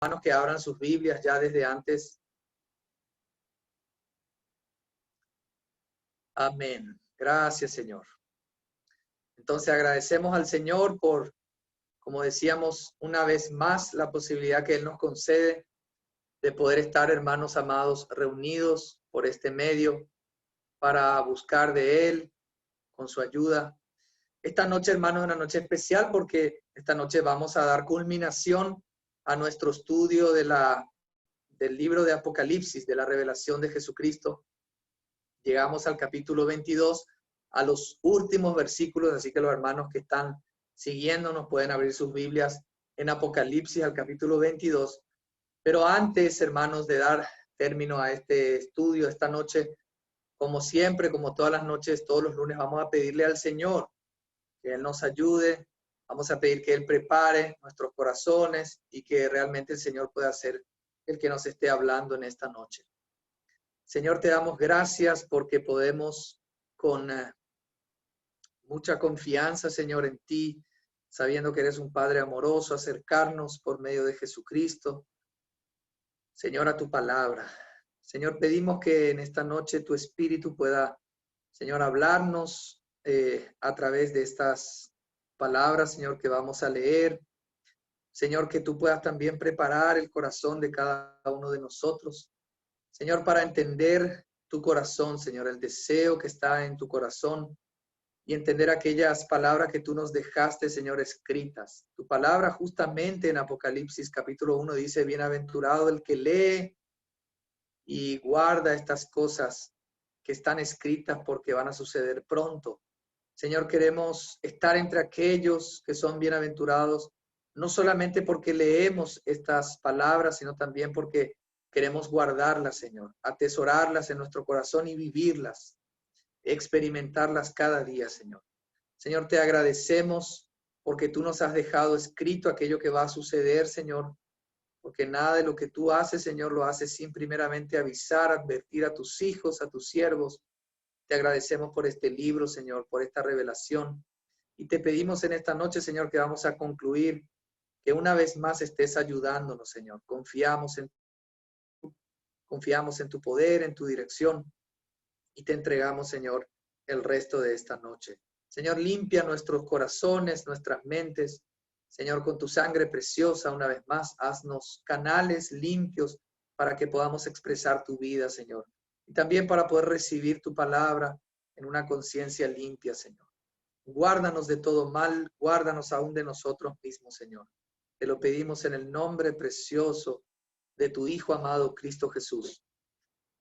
hermanos que abran sus Biblias ya desde antes. Amén. Gracias, Señor. Entonces agradecemos al Señor por, como decíamos, una vez más la posibilidad que Él nos concede de poder estar, hermanos amados, reunidos por este medio para buscar de Él con su ayuda. Esta noche, hermanos, es una noche especial porque esta noche vamos a dar culminación a nuestro estudio del libro de Apocalipsis, de la revelación de Jesucristo. Llegamos al capítulo 22, a los últimos versículos, así que los hermanos que están siguiéndonos pueden abrir sus Biblias en Apocalipsis al capítulo 22. Pero antes, hermanos, de dar término a este estudio esta noche, como siempre, como todas las noches, todos los lunes, vamos a pedirle al Señor que Él nos ayude. Vamos a pedir que Él prepare nuestros corazones y que realmente el Señor pueda ser el que nos esté hablando en esta noche. Señor, te damos gracias porque podemos con mucha confianza, Señor, en ti, sabiendo que eres un Padre amoroso, acercarnos por medio de Jesucristo, Señor, a tu palabra. Señor, pedimos que en esta noche tu Espíritu pueda, Señor, hablarnos a través de estas palabras, Señor, que vamos a leer. Señor, que tú puedas también preparar el corazón de cada uno de nosotros. Señor, para entender tu corazón, Señor, el deseo que está en tu corazón y entender aquellas palabras que tú nos dejaste, Señor, escritas. Tu palabra justamente en Apocalipsis capítulo 1 dice, bienaventurado el que lee y guarda estas cosas que están escritas porque van a suceder pronto. Señor, queremos estar entre aquellos que son bienaventurados, no solamente porque leemos estas palabras, sino también porque queremos guardarlas, Señor, atesorarlas en nuestro corazón y vivirlas, experimentarlas cada día, Señor. Señor, te agradecemos porque tú nos has dejado escrito aquello que va a suceder, Señor, porque nada de lo que tú haces, Señor, lo haces sin primeramente avisar, advertir a tus hijos, a tus siervos. Te agradecemos por este libro, Señor, por esta revelación. Y te pedimos en esta noche, Señor, que vamos a concluir, que una vez más estés ayudándonos, Señor. Confiamos en tu poder, en tu dirección. Y te entregamos, Señor, el resto de esta noche. Señor, limpia nuestros corazones, nuestras mentes. Señor, con tu sangre preciosa, una vez más, haznos canales limpios para que podamos expresar tu vida, Señor. Y también para poder recibir tu palabra en una conciencia limpia, Señor. Guárdanos de todo mal, guárdanos aún de nosotros mismos, Señor. Te lo pedimos en el nombre precioso de tu Hijo amado, Cristo Jesús.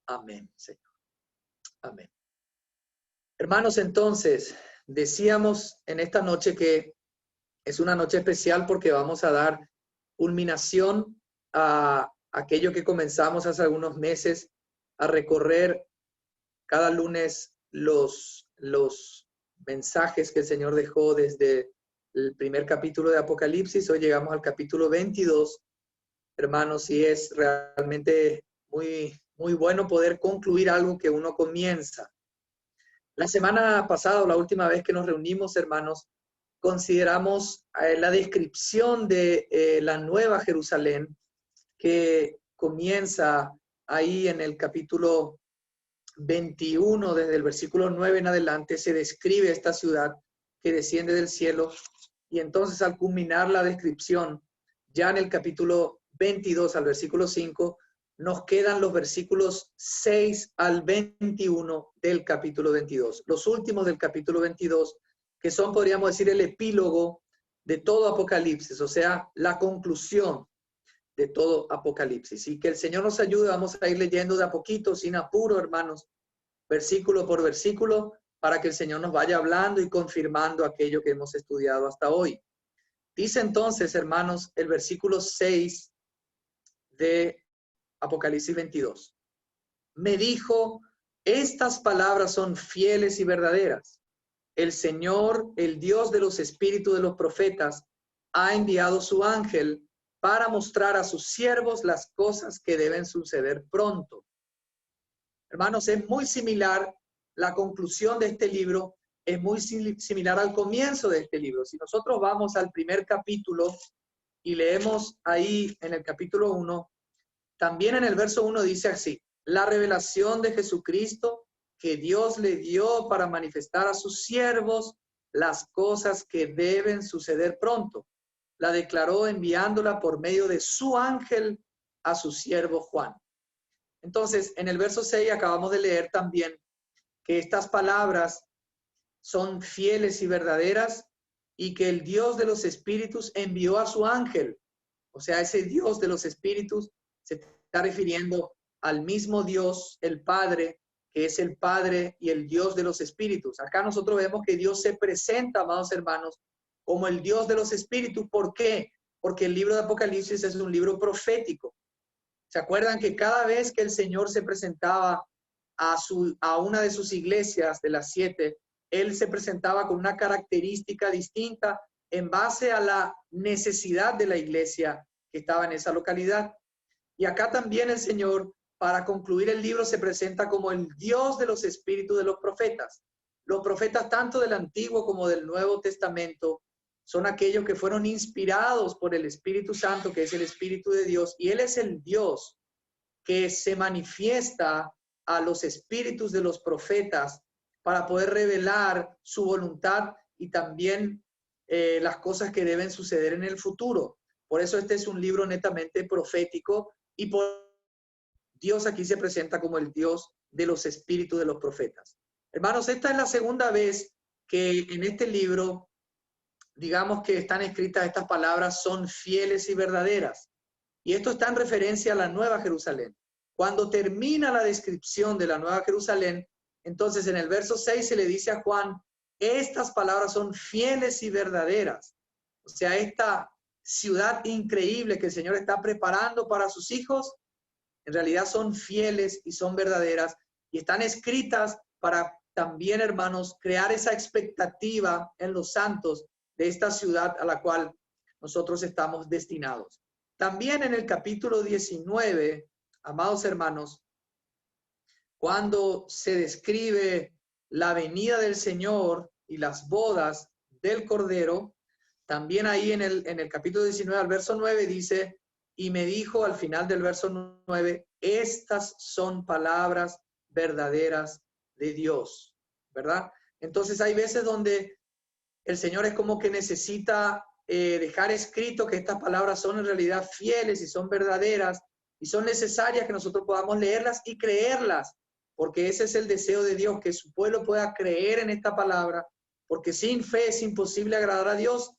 Amén, Señor. Amén. Hermanos, entonces, decíamos en esta noche que es una noche especial porque vamos a dar culminación a aquello que comenzamos hace algunos meses, a recorrer cada lunes los mensajes que el Señor dejó desde el primer capítulo de Apocalipsis. Hoy llegamos al capítulo 22, hermanos, y es realmente muy bueno poder concluir algo que uno comienza. La semana pasada, o la última vez que nos reunimos, hermanos, consideramos la descripción de la Nueva Jerusalén que comienza ahí en el capítulo 21, desde el versículo 9 en adelante, se describe esta ciudad que desciende del cielo. Y entonces al culminar la descripción, ya en el capítulo 22 al versículo 5, nos quedan los versículos 6 al 21 del capítulo 22. Los últimos del capítulo 22, que son, podríamos decir, el epílogo de todo Apocalipsis, o sea, la conclusión de todo Apocalipsis. Y que el Señor nos ayude, vamos a ir leyendo de a poquito, sin apuro, hermanos, versículo por versículo, para que el Señor nos vaya hablando y confirmando aquello que hemos estudiado hasta hoy. Dice entonces, hermanos, el versículo 6 de Apocalipsis 22. Me dijo, estas palabras son fieles y verdaderas. El Señor, el Dios de los espíritus de los profetas, ha enviado su ángel para mostrar a sus siervos las cosas que deben suceder pronto. Hermanos, es muy similar, la conclusión de este libro es muy similar al comienzo de este libro. Si nosotros vamos al primer capítulo y leemos ahí en el capítulo 1, también en el verso 1 dice así: la revelación de Jesucristo que Dios le dio para manifestar a sus siervos las cosas que deben suceder pronto. La declaró enviándola por medio de su ángel a su siervo Juan. Entonces, en el verso 6 acabamos de leer también que estas palabras son fieles y verdaderas y que el Dios de los espíritus envió a su ángel. O sea, ese Dios de los espíritus se está refiriendo al mismo Dios, el Padre, que es el Padre y el Dios de los espíritus. Acá nosotros vemos que Dios se presenta, amados hermanos, como el Dios de los espíritus. ¿Por qué? Porque el libro de Apocalipsis es un libro profético. ¿Se acuerdan que cada vez que el Señor se presentaba a una de sus iglesias de las 7, Él se presentaba con una característica distinta en base a la necesidad de la iglesia que estaba en esa localidad? Y acá también el Señor, para concluir el libro, se presenta como el Dios de los espíritus de los profetas. Los profetas, tanto del Antiguo como del Nuevo Testamento, son aquellos que fueron inspirados por el Espíritu Santo, que es el Espíritu de Dios, y Él es el Dios que se manifiesta a los espíritus de los profetas para poder revelar su voluntad y también las cosas que deben suceder en el futuro. Por eso este es un libro netamente profético y por Dios aquí se presenta como el Dios de los espíritus de los profetas. Hermanos, esta es la segunda vez que en este libro, digamos que están escritas estas palabras, son fieles y verdaderas. Y esto está en referencia a la Nueva Jerusalén. Cuando termina la descripción de la Nueva Jerusalén, entonces en el verso 6 se le dice a Juan, estas palabras son fieles y verdaderas. O sea, esta ciudad increíble que el Señor está preparando para sus hijos, en realidad son fieles y son verdaderas y están escritas para también, hermanos, crear esa expectativa en los santos de esta ciudad a la cual nosotros estamos destinados. También en el capítulo 19, amados hermanos, cuando se describe la venida del Señor y las bodas del Cordero, también ahí en el capítulo 19, al verso 9, dice, y me dijo al final del verso 9, estas son palabras verdaderas de Dios, ¿verdad? Entonces hay veces donde el Señor es como que necesita dejar escrito que estas palabras son en realidad fieles y son verdaderas y son necesarias que nosotros podamos leerlas y creerlas, porque ese es el deseo de Dios, que su pueblo pueda creer en esta palabra, porque sin fe es imposible agradar a Dios.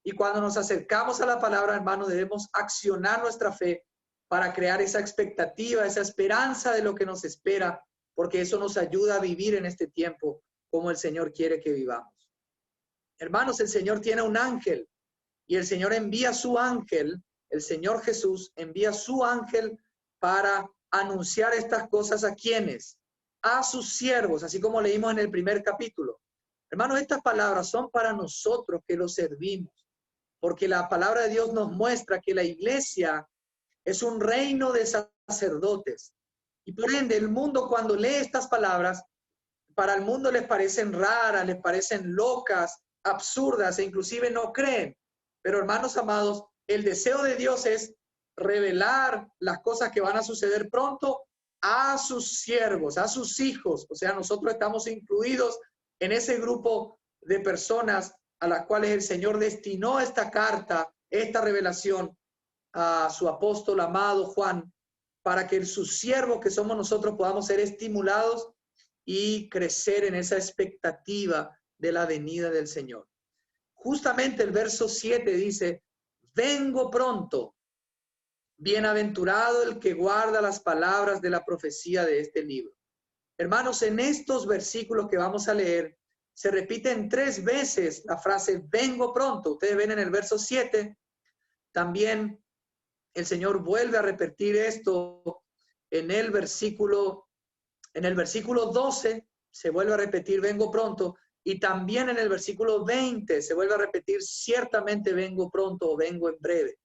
Y cuando nos acercamos a la palabra, hermanos, debemos accionar nuestra fe para crear esa expectativa, esa esperanza de lo que nos espera, porque eso nos ayuda a vivir en este tiempo como el Señor quiere que vivamos. Hermanos, el Señor tiene un ángel y el Señor envía su ángel, el Señor Jesús envía su ángel para anunciar estas cosas a quienes, a sus siervos, así como leímos en el primer capítulo. Hermanos, estas palabras son para nosotros que los servimos, porque la palabra de Dios nos muestra que la iglesia es un reino de sacerdotes. Y por ende, el mundo cuando lee estas palabras, para el mundo les parecen raras, les parecen locas, absurdas e inclusive no creen. Pero hermanos amados, el deseo de Dios es revelar las cosas que van a suceder pronto a sus siervos, a sus hijos. O sea, nosotros estamos incluidos en ese grupo de personas a las cuales el Señor destinó esta carta, esta revelación a su apóstol amado Juan, para que sus siervos que somos nosotros podamos ser estimulados y crecer en esa expectativa de la venida del Señor. Justamente el verso 7 dice, vengo pronto, bienaventurado el que guarda las palabras de la profecía de este libro. Hermanos, en estos versículos que vamos a leer, se repiten 3 veces la frase vengo pronto. Ustedes ven en el verso 7, también el Señor vuelve a repetir esto en el versículo 12, se vuelve a repetir vengo pronto, y también en el versículo 20 se vuelve a repetir ciertamente vengo pronto o vengo en breve.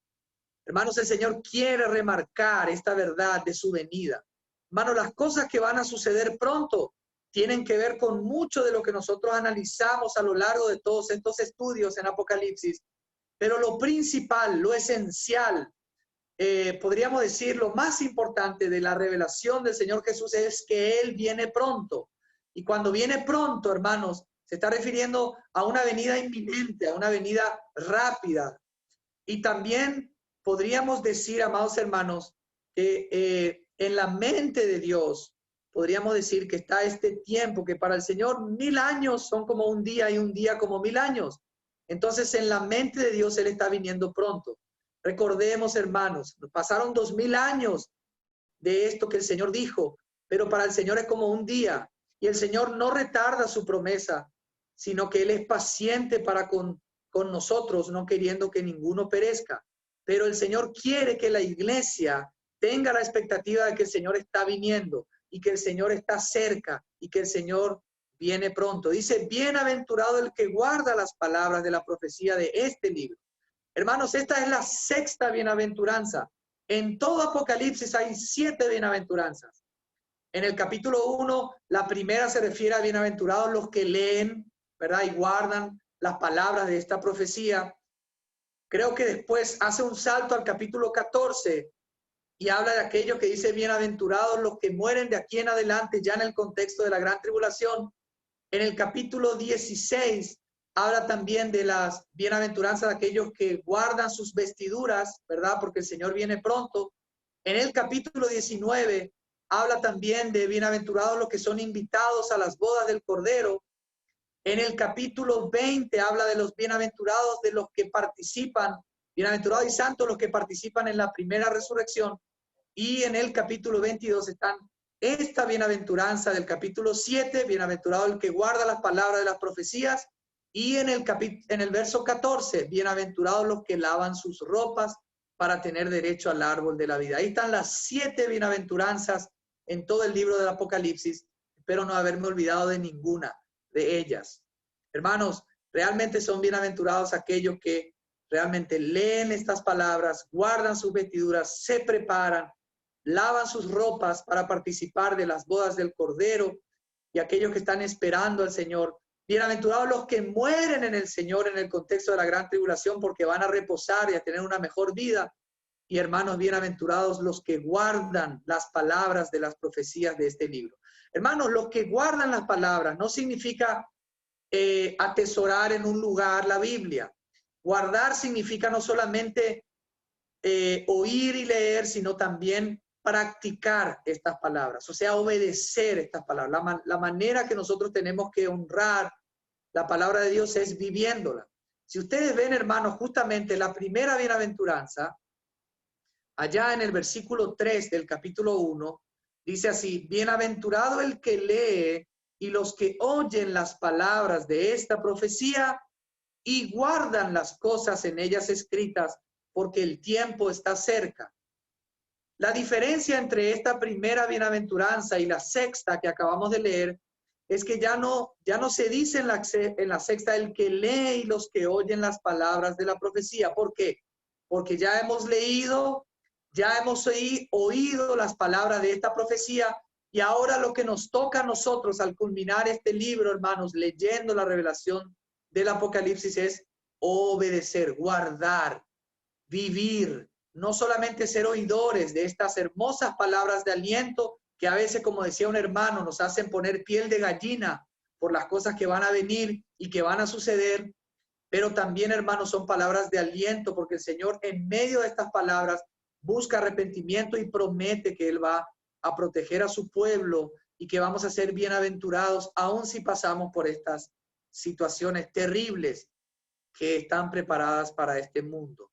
Hermanos, el Señor quiere remarcar esta verdad de su venida. Hermanos, las cosas que van a suceder pronto tienen que ver con mucho de lo que nosotros analizamos a lo largo de todos estos estudios en Apocalipsis, Pero lo principal, lo esencial, podríamos decir, lo más importante de la revelación del Señor Jesús es que Él viene pronto. Y cuando viene pronto, hermanos, se está refiriendo a una venida inminente, a una venida rápida. Y también podríamos decir, amados hermanos, que en la mente de Dios, podríamos decir que está este tiempo, que para el Señor 1000 años son como un día y un día como 1000 años. Entonces, en la mente de Dios, Él está viniendo pronto. Recordemos, hermanos, pasaron 2000 años de esto que el Señor dijo, pero para el Señor es como un día. Y el Señor no retarda su promesa, sino que Él es paciente para con nosotros, no queriendo que ninguno perezca. Pero el Señor quiere que la iglesia tenga la expectativa de que el Señor está viniendo y que el Señor está cerca y que el Señor viene pronto. Dice, bienaventurado el que guarda las palabras de la profecía de este libro. Hermanos, esta es la sexta bienaventuranza. En todo Apocalipsis hay 7 bienaventuranzas. En el capítulo 1, la primera se refiere a bienaventurados los que leen, ¿verdad? Y guardan las palabras de esta profecía. Creo que después hace un salto al capítulo 14 y habla de aquello que dice bienaventurados los que mueren de aquí en adelante, ya en el contexto de la gran tribulación. En el capítulo 16 habla también de las bienaventuranzas de aquellos que guardan sus vestiduras, ¿verdad? Porque el Señor viene pronto. En el capítulo 19 habla también de bienaventurados los que son invitados a las bodas del Cordero. En el capítulo 20 habla de los bienaventurados de los que participan, bienaventurados y santos los que participan en la primera resurrección. Y en el capítulo 22 están esta bienaventuranza del capítulo 7, bienaventurado el que guarda las palabras de las profecías. Y en el verso 14, bienaventurados los que lavan sus ropas para tener derecho al árbol de la vida. Ahí están las 7 bienaventuranzas en todo el libro del Apocalipsis. Espero no haberme olvidado de ninguna de ellas. Hermanos, realmente son bienaventurados aquellos que realmente leen estas palabras, guardan sus vestiduras, se preparan, lavan sus ropas para participar de las bodas del Cordero, y aquellos que están esperando al Señor. Bienaventurados los que mueren en el Señor en el contexto de la gran tribulación, porque van a reposar y a tener una mejor vida. Y hermanos, bienaventurados los que guardan las palabras de las profecías de este libro. Hermanos, los que guardan las palabras no significa atesorar en un lugar la Biblia. Guardar significa no solamente oír y leer, sino también practicar estas palabras, o sea, obedecer estas palabras. La manera que nosotros tenemos que honrar la palabra de Dios es viviéndola. Si ustedes ven, hermanos, justamente la primera bienaventuranza, allá en el versículo 3 del capítulo 1, dice así, bienaventurado el que lee y los que oyen las palabras de esta profecía y guardan las cosas en ellas escritas, porque el tiempo está cerca. La diferencia entre esta primera bienaventuranza y la sexta que acabamos de leer es que ya no se dice en la sexta el que lee y los que oyen las palabras de la profecía. ¿Por qué? Porque ya hemos leído, ya hemos oído las palabras de esta profecía, y ahora lo que nos toca a nosotros al culminar este libro, hermanos, leyendo la revelación del Apocalipsis, es obedecer, guardar, vivir, no solamente ser oidores de estas hermosas palabras de aliento que a veces, como decía un hermano, nos hacen poner piel de gallina por las cosas que van a venir y que van a suceder, pero también, hermanos, son palabras de aliento, porque el Señor en medio de estas palabras busca arrepentimiento y promete que Él va a proteger a su pueblo y que vamos a ser bienaventurados aun si pasamos por estas situaciones terribles que están preparadas para este mundo.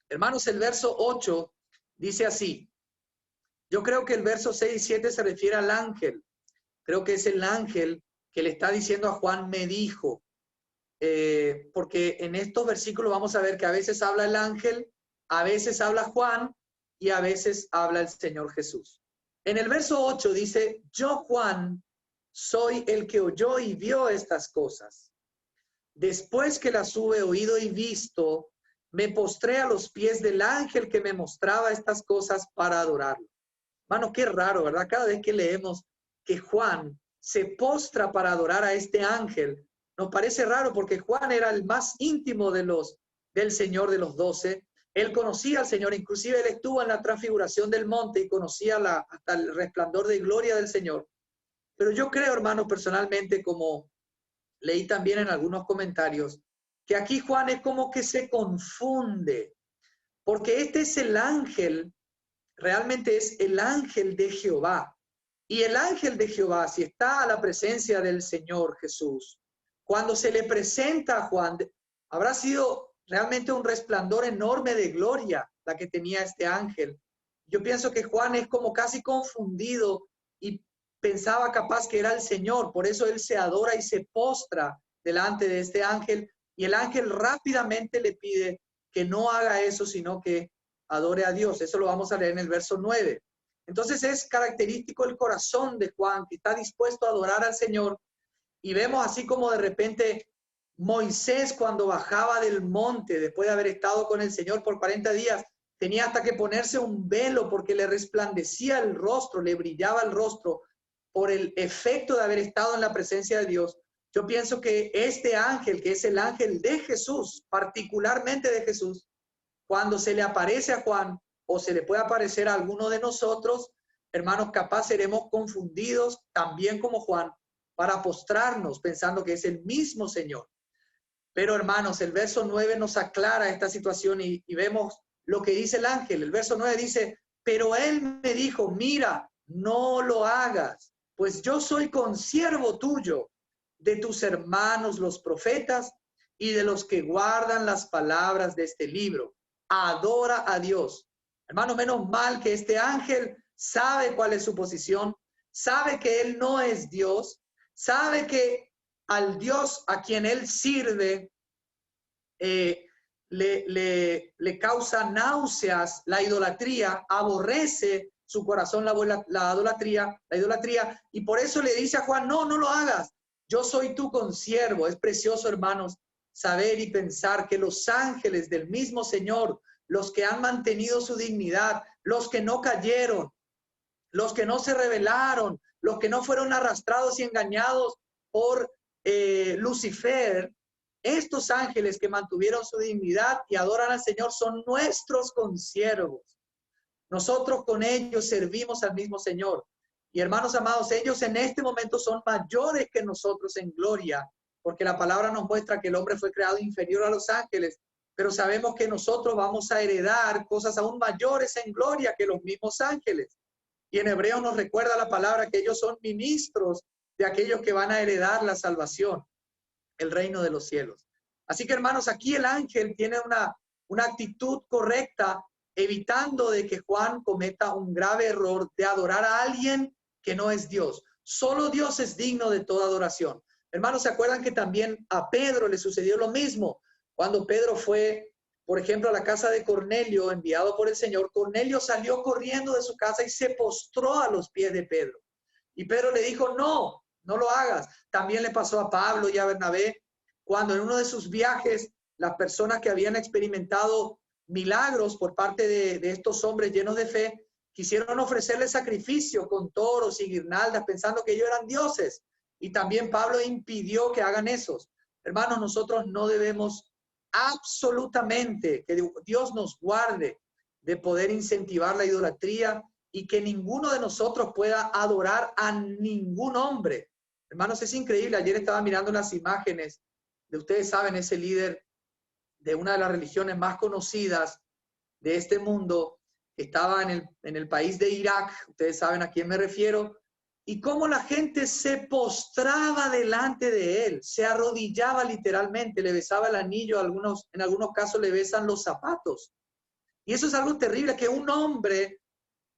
Hermanos, el verso 8 dice así. Yo creo que el verso 6 y 7 se refiere al ángel. Creo que es el ángel que le está diciendo a Juan, me dijo. Porque en estos versículos vamos a ver que a veces habla el ángel, a veces habla Juan y a veces habla el Señor Jesús. En el verso 8 dice, yo Juan soy el que oyó y vio estas cosas. Después que las hube oído y visto, me postré a los pies del ángel que me mostraba estas cosas para adorarlo. Mano, qué raro, ¿verdad? Cada vez que leemos que Juan se postra para adorar a este ángel, nos parece raro porque Juan era el más íntimo de los del Señor de los 12. Él conocía al Señor, inclusive él estuvo en la transfiguración del monte y conocía hasta el resplandor de gloria del Señor. Pero yo creo, hermanos, personalmente, como leí también en algunos comentarios, que aquí Juan es como que se confunde, porque este es el ángel, realmente es el ángel de Jehová. Y el ángel de Jehová, si está a la presencia del Señor Jesús, cuando se le presenta a Juan, habrá sido realmente un resplandor enorme de gloria la que tenía este ángel. Yo pienso que Juan es como casi confundido y pensaba capaz que era el Señor, por eso él se adora y se postra delante de este ángel, y el ángel rápidamente le pide que no haga eso, sino que adore a Dios. Eso lo vamos a leer en el verso 9. Entonces es característico el corazón de Juan, que está dispuesto a adorar al Señor. Y vemos así como de repente Moisés, cuando bajaba del monte, después de haber estado con el Señor por 40 días, tenía hasta que ponerse un velo porque le resplandecía el rostro, le brillaba el rostro por el efecto de haber estado en la presencia de Dios. Yo pienso que este ángel, que es el ángel de Jesús, particularmente de Jesús, cuando se le aparece a Juan o se le puede aparecer a alguno de nosotros, hermanos, capaz seremos confundidos también como Juan para postrarnos pensando que es el mismo Señor. Pero hermanos, el verso 9 nos aclara esta situación y vemos lo que dice el ángel. El verso 9 dice, pero él me dijo, mira, no lo hagas, pues yo soy consiervo tuyo, de tus hermanos los profetas y de los que guardan las palabras de este libro. Adora a Dios. Hermano, menos mal que este ángel sabe cuál es su posición, sabe que él no es Dios, sabe que al Dios a quien él sirve le causa náuseas la idolatría, aborrece su corazón la idolatría, y por eso le dice a Juan, no, no lo hagas, yo soy tu consiervo. Es precioso, hermanos, saber y pensar que los ángeles del mismo Señor, los que han mantenido su dignidad, los que no cayeron, los que no se rebelaron, los que no fueron arrastrados y engañados por Lucifer, estos ángeles que mantuvieron su dignidad y adoran al Señor son nuestros consiervos. Nosotros con ellos servimos al mismo Señor. Y hermanos amados, ellos en este momento son mayores que nosotros en gloria, porque la palabra nos muestra que el hombre fue creado inferior a los ángeles, pero sabemos que nosotros vamos a heredar cosas aún mayores en gloria que los mismos ángeles. Y en hebreo nos recuerda la palabra que ellos son ministros de aquellos que van a heredar la salvación, el reino de los cielos. Así que, hermanos, aquí el ángel tiene una actitud correcta, evitando de que Juan cometa un grave error de adorar a alguien que no es Dios. Solo Dios es digno de toda adoración. Hermanos, ¿se acuerdan que también a Pedro le sucedió lo mismo? Cuando Pedro fue, por ejemplo, a la casa de Cornelio, enviado por el Señor, Cornelio salió corriendo de su casa y se postró a los pies de Pedro. Y Pedro le dijo, no, no lo hagas. También le pasó a Pablo y a Bernabé, cuando en uno de sus viajes, las personas que habían experimentado milagros por parte de estos hombres llenos de fe, quisieron ofrecerle sacrificio con toros y guirnaldas, pensando que ellos eran dioses. Y también Pablo impidió que hagan esos. Hermanos, nosotros no debemos absolutamente, que Dios nos guarde de poder incentivar la idolatría y que ninguno de nosotros pueda adorar a ningún hombre. Hermanos, es increíble. Ayer estaba mirando las imágenes de, ustedes saben, ese líder de una de las religiones más conocidas de este mundo, estaba en el país de Irak, ustedes saben a quién me refiero, y cómo la gente se postraba delante de él, se arrodillaba literalmente, le besaba el anillo, en algunos casos le besan los zapatos. Y eso es algo terrible, que un hombre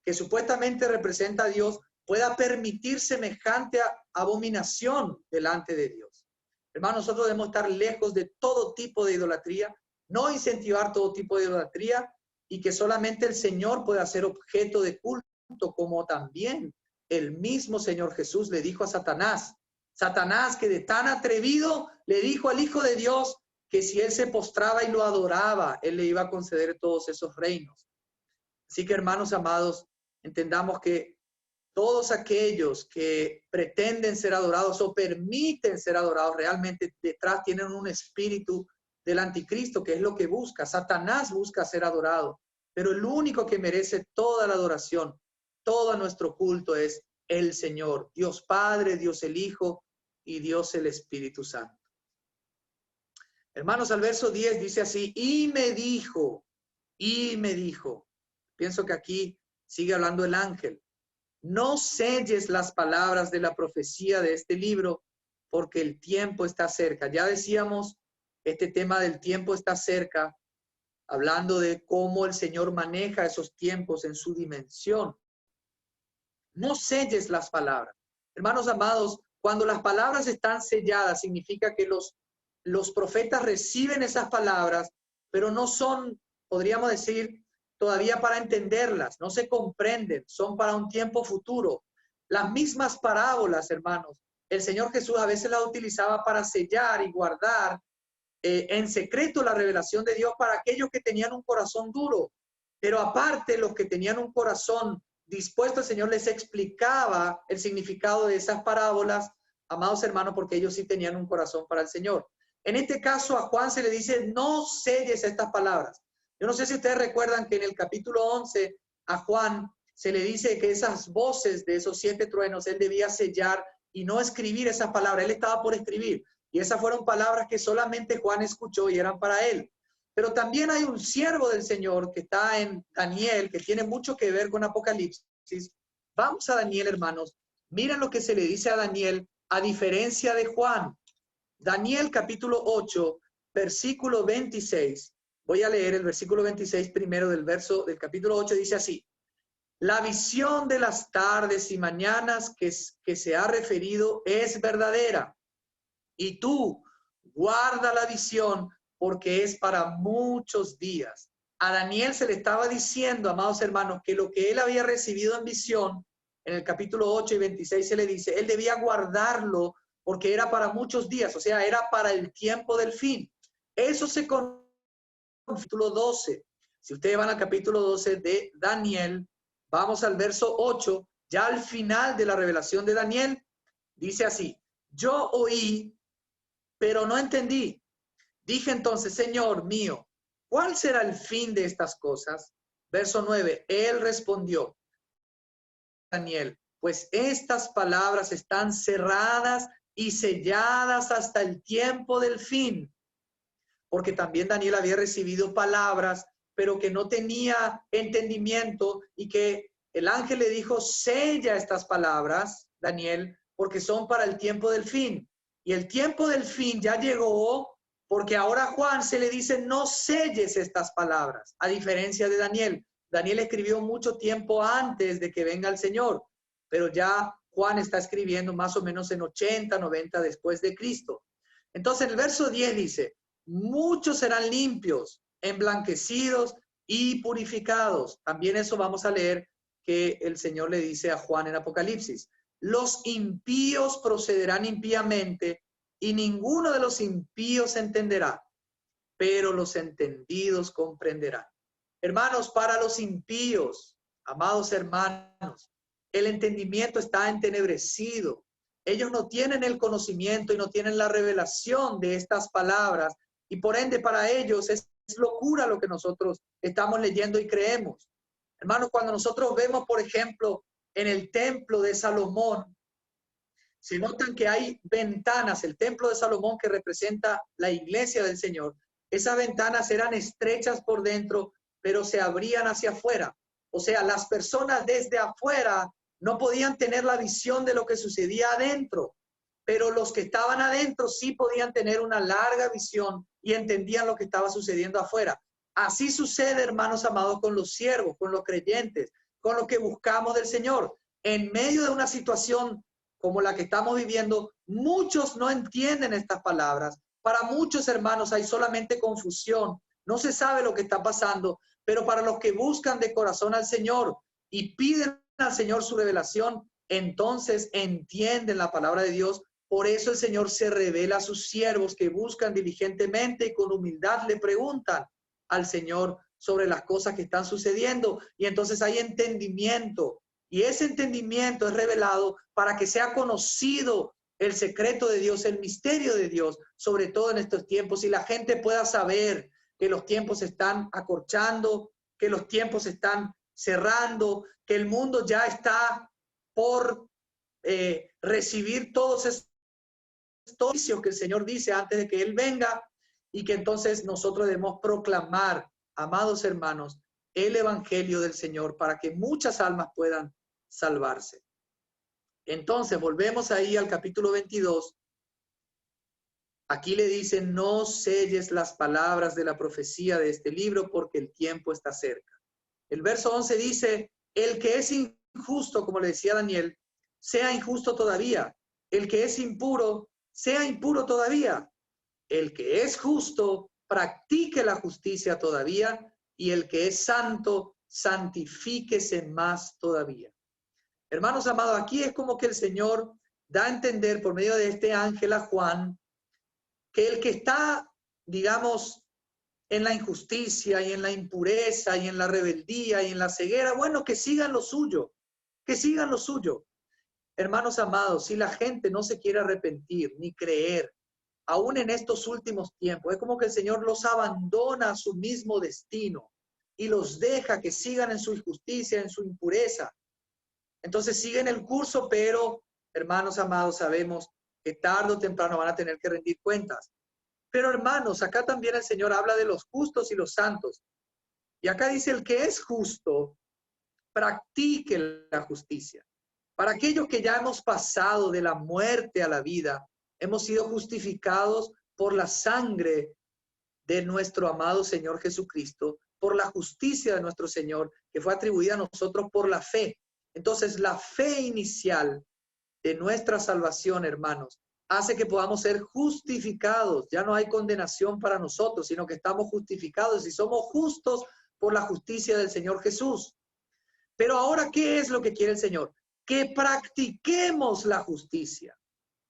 que supuestamente representa a Dios pueda permitir semejante abominación delante de Dios. Hermanos, nosotros debemos estar lejos de todo tipo de idolatría, no incentivar todo tipo de idolatría, y que solamente el Señor pueda ser objeto de culto, como también el mismo Señor Jesús le dijo a Satanás. Satanás, que de tan atrevido le dijo al Hijo de Dios que si él se postraba y lo adoraba, él le iba a conceder todos esos reinos. Así que, hermanos amados, entendamos que todos aquellos que pretenden ser adorados o permiten ser adorados, realmente detrás tienen un espíritu del anticristo, que es lo que busca. Satanás busca ser adorado, pero el único que merece toda la adoración, todo nuestro culto es el Señor, Dios Padre, Dios el Hijo y Dios el Espíritu Santo. Hermanos, al verso 10 dice así, y me dijo, pienso que aquí sigue hablando el ángel, no selles las palabras de la profecía de este libro, porque el tiempo está cerca. Ya decíamos, este tema del tiempo está cerca, hablando de cómo el Señor maneja esos tiempos en su dimensión. No selles las palabras. Hermanos amados, cuando las palabras están selladas, significa que los profetas reciben esas palabras, pero no son, podríamos decir, todavía para entenderlas, no se comprenden, son para un tiempo futuro. Las mismas parábolas, hermanos, el Señor Jesús a veces las utilizaba para sellar y guardar en secreto la revelación de Dios para aquellos que tenían un corazón duro. Pero aparte, los que tenían un corazón dispuesto, el Señor les explicaba el significado de esas parábolas, amados hermanos, porque ellos sí tenían un corazón para el Señor. En este caso, a Juan se le dice, no selles estas palabras. Yo no sé si ustedes recuerdan que en el capítulo 11 a Juan se le dice que esas voces de esos 7 truenos, él debía sellar y no escribir esas palabras. Él estaba por escribir. Y esas fueron palabras que solamente Juan escuchó y eran para él. Pero también hay un siervo del Señor que está en Daniel, que tiene mucho que ver con Apocalipsis. Vamos a Daniel, hermanos. Miren lo que se le dice a Daniel, a diferencia de Juan. Daniel capítulo 8, versículo 26. Voy a leer el versículo 26 primero del capítulo 8, dice así. La visión de las tardes y mañanas que se ha referido es verdadera. Y tú guarda la visión porque es para muchos días. A Daniel se le estaba diciendo, amados hermanos, que lo que él había recibido en visión, en el capítulo 8 y 26 se le dice, él debía guardarlo porque era para muchos días, o sea, era para el tiempo del fin. Eso se conoce en el capítulo 12. Si ustedes van al capítulo 12 de Daniel, vamos al verso 8, ya al final de la revelación de Daniel, dice así, yo oí, pero no entendí. Dije entonces, Señor mío, ¿cuál será el fin de estas cosas? Verso 9, él respondió, Daniel, pues estas palabras están cerradas y selladas hasta el tiempo del fin. Porque también Daniel había recibido palabras, pero que no tenía entendimiento y que el ángel le dijo, sella estas palabras, Daniel, porque son para el tiempo del fin. Y el tiempo del fin ya llegó, porque ahora a Juan se le dice, no selles estas palabras, a diferencia de Daniel. Daniel escribió mucho tiempo antes de que venga el Señor, pero ya Juan está escribiendo más o menos en 80, 90 después de Cristo. Entonces el verso 10 dice, muchos serán limpios, emblanquecidos y purificados. También eso vamos a leer que el Señor le dice a Juan en Apocalipsis. Los impíos procederán impíamente y ninguno de los impíos entenderá, pero los entendidos comprenderán. Hermanos, para los impíos, amados hermanos, el entendimiento está entenebrecido. Ellos no tienen el conocimiento y no tienen la revelación de estas palabras y por ende para ellos es locura lo que nosotros estamos leyendo y creemos. Hermanos, cuando nosotros vemos, por ejemplo, en el templo de Salomón, se notan que hay ventanas, el templo de Salomón que representa la iglesia del Señor, esas ventanas eran estrechas por dentro, pero se abrían hacia afuera. O sea, las personas desde afuera no podían tener la visión de lo que sucedía adentro, pero los que estaban adentro sí podían tener una larga visión y entendían lo que estaba sucediendo afuera. Así sucede, hermanos amados, con los siervos, con los creyentes, con lo que buscamos del Señor. En medio de una situación como la que estamos viviendo, muchos no entienden estas palabras. Para muchos hermanos hay solamente confusión, no se sabe lo que está pasando, pero para los que buscan de corazón al Señor y piden al Señor su revelación, entonces entienden la palabra de Dios. Por eso el Señor se revela a sus siervos que buscan diligentemente y con humildad le preguntan al Señor sobre las cosas que están sucediendo. Y entonces hay entendimiento. Y ese entendimiento es revelado para que sea conocido el secreto de Dios, el misterio de Dios, sobre todo en estos tiempos, y la gente pueda saber que los tiempos se están acorchando, que los tiempos se están cerrando, que el mundo ya está por recibir todos estos juicios que el Señor dice antes de que Él venga, y que entonces nosotros debemos proclamar, amados hermanos, el evangelio del Señor para que muchas almas puedan salvarse. Entonces, volvemos ahí al capítulo 22. Aquí le dicen, no selles las palabras de la profecía de este libro porque el tiempo está cerca. El verso 11 dice, el que es injusto, como le decía Daniel, sea injusto todavía. El que es impuro, sea impuro todavía. El que es justo, practique la justicia todavía. Y el que es santo, santifíquese más todavía. Hermanos amados, aquí es como que el Señor da a entender por medio de este ángel a Juan, que el que está, digamos, en la injusticia y en la impureza y en la rebeldía y en la ceguera, bueno, que sigan lo suyo, que sigan lo suyo. Hermanos amados, si la gente no se quiere arrepentir ni creer, aún en estos últimos tiempos, es como que el Señor los abandona a su mismo destino y los deja que sigan en su injusticia, en su impureza. Entonces siguen el curso, pero, hermanos amados, sabemos que tarde o temprano van a tener que rendir cuentas. Pero, hermanos, acá también el Señor habla de los justos y los santos. Y acá dice, el que es justo, practique la justicia. Para aquellos que ya hemos pasado de la muerte a la vida, hemos sido justificados por la sangre de nuestro amado Señor Jesucristo, por la justicia de nuestro Señor, que fue atribuida a nosotros por la fe. Entonces, la fe inicial de nuestra salvación, hermanos, hace que podamos ser justificados. Ya no hay condenación para nosotros, sino que estamos justificados y somos justos por la justicia del Señor Jesús. Pero ahora, ¿qué es lo que quiere el Señor? Que practiquemos la justicia.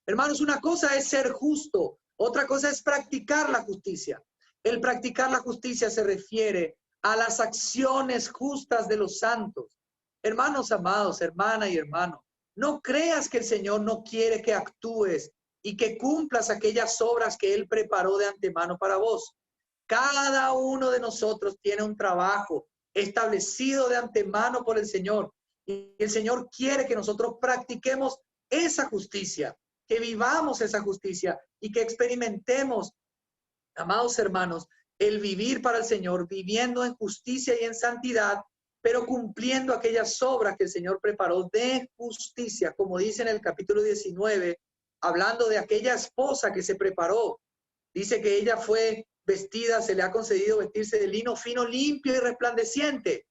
Hermanos, una cosa es ser justo, otra cosa es practicar la justicia. El practicar la justicia se refiere a las acciones justas de los santos. Hermanos amados, hermana y hermano, no creas que el Señor no quiere que actúes y que cumplas aquellas obras que Él preparó de antemano para vos. Cada uno de nosotros tiene un trabajo establecido de antemano por el Señor. Y el Señor quiere que nosotros practiquemos esa justicia, que vivamos esa justicia y que experimentemos, amados hermanos, el vivir para el Señor, viviendo en justicia y en santidad, pero cumpliendo aquellas obras que el Señor preparó de justicia, como dice en el capítulo 19, hablando de aquella esposa que se preparó. Dice que ella fue vestida, se le ha concedido vestirse de lino fino, limpio y resplandeciente.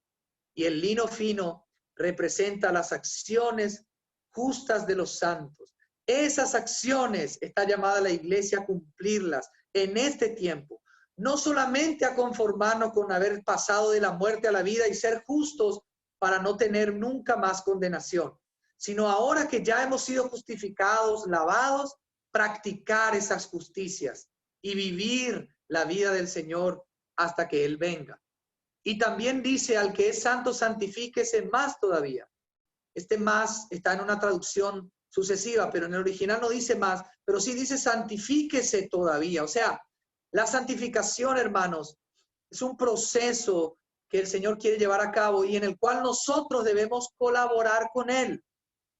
Y el lino fino representa las acciones justas de los santos. Esas acciones está llamada la iglesia a cumplirlas en este tiempo. No solamente a conformarnos con haber pasado de la muerte a la vida y ser justos para no tener nunca más condenación, sino ahora que ya hemos sido justificados, lavados, practicar esas justicias y vivir la vida del Señor hasta que Él venga. Y también dice, al que es santo, santifíquese más todavía. Este más está en una traducción sucesiva, pero en el original no dice más, pero sí dice santifíquese todavía. O sea, la santificación, hermanos, es un proceso que el Señor quiere llevar a cabo y en el cual nosotros debemos colaborar con Él.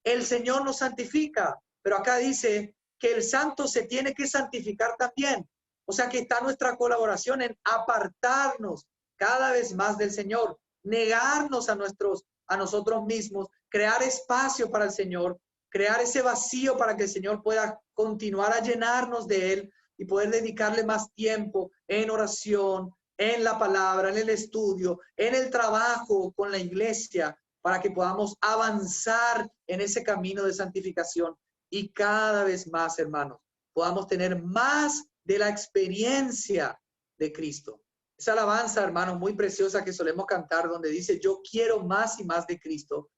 El Señor nos santifica, pero acá dice que el santo se tiene que santificar también. O sea que está nuestra colaboración en apartarnos cada vez más del Señor, negarnos a nosotros mismos, crear espacio para el Señor, crear ese vacío para que el Señor pueda continuar a llenarnos de Él y poder dedicarle más tiempo en oración, en la palabra, en el estudio, en el trabajo con la iglesia, para que podamos avanzar en ese camino de santificación y cada vez más, hermanos, podamos tener más de la experiencia de Cristo. Esa alabanza, hermanos, muy preciosa que solemos cantar, donde dice, yo quiero más y más de Cristo,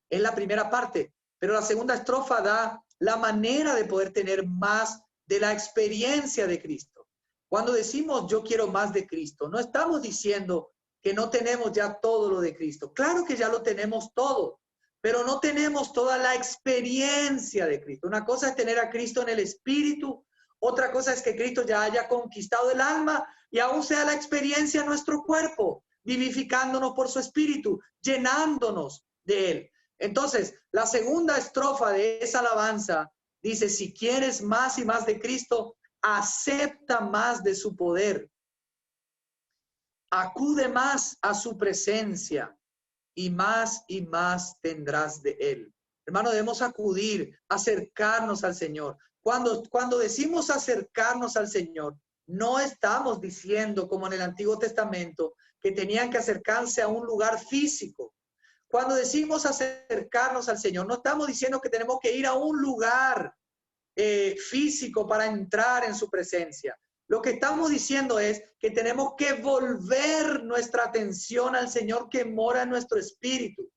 es la primera parte, pero la segunda estrofa da la manera de poder tener más de la experiencia de Cristo. Cuando decimos yo quiero más de Cristo, no estamos diciendo que no tenemos ya todo lo de Cristo. Claro que ya lo tenemos todo, pero no tenemos toda la experiencia de Cristo. Una cosa es tener a Cristo en el espíritu, otra cosa es que Cristo ya haya conquistado el alma y aún sea la experiencia en nuestro cuerpo, vivificándonos por su espíritu, llenándonos de él. Entonces, la segunda estrofa de esa alabanza dice, si quieres más y más de Cristo, acepta más de su poder. Acude más a su presencia y más tendrás de él. Hermano, debemos acudir, acercarnos al Señor. Cuando decimos acercarnos al Señor, no estamos diciendo, como en el Antiguo Testamento, que tenían que acercarse a un lugar físico. Cuando decimos acercarnos al Señor, no estamos diciendo que tenemos que ir a un lugar físico para entrar en su presencia. Lo que estamos diciendo es que tenemos que volver nuestra atención al Señor que mora en nuestro espíritu.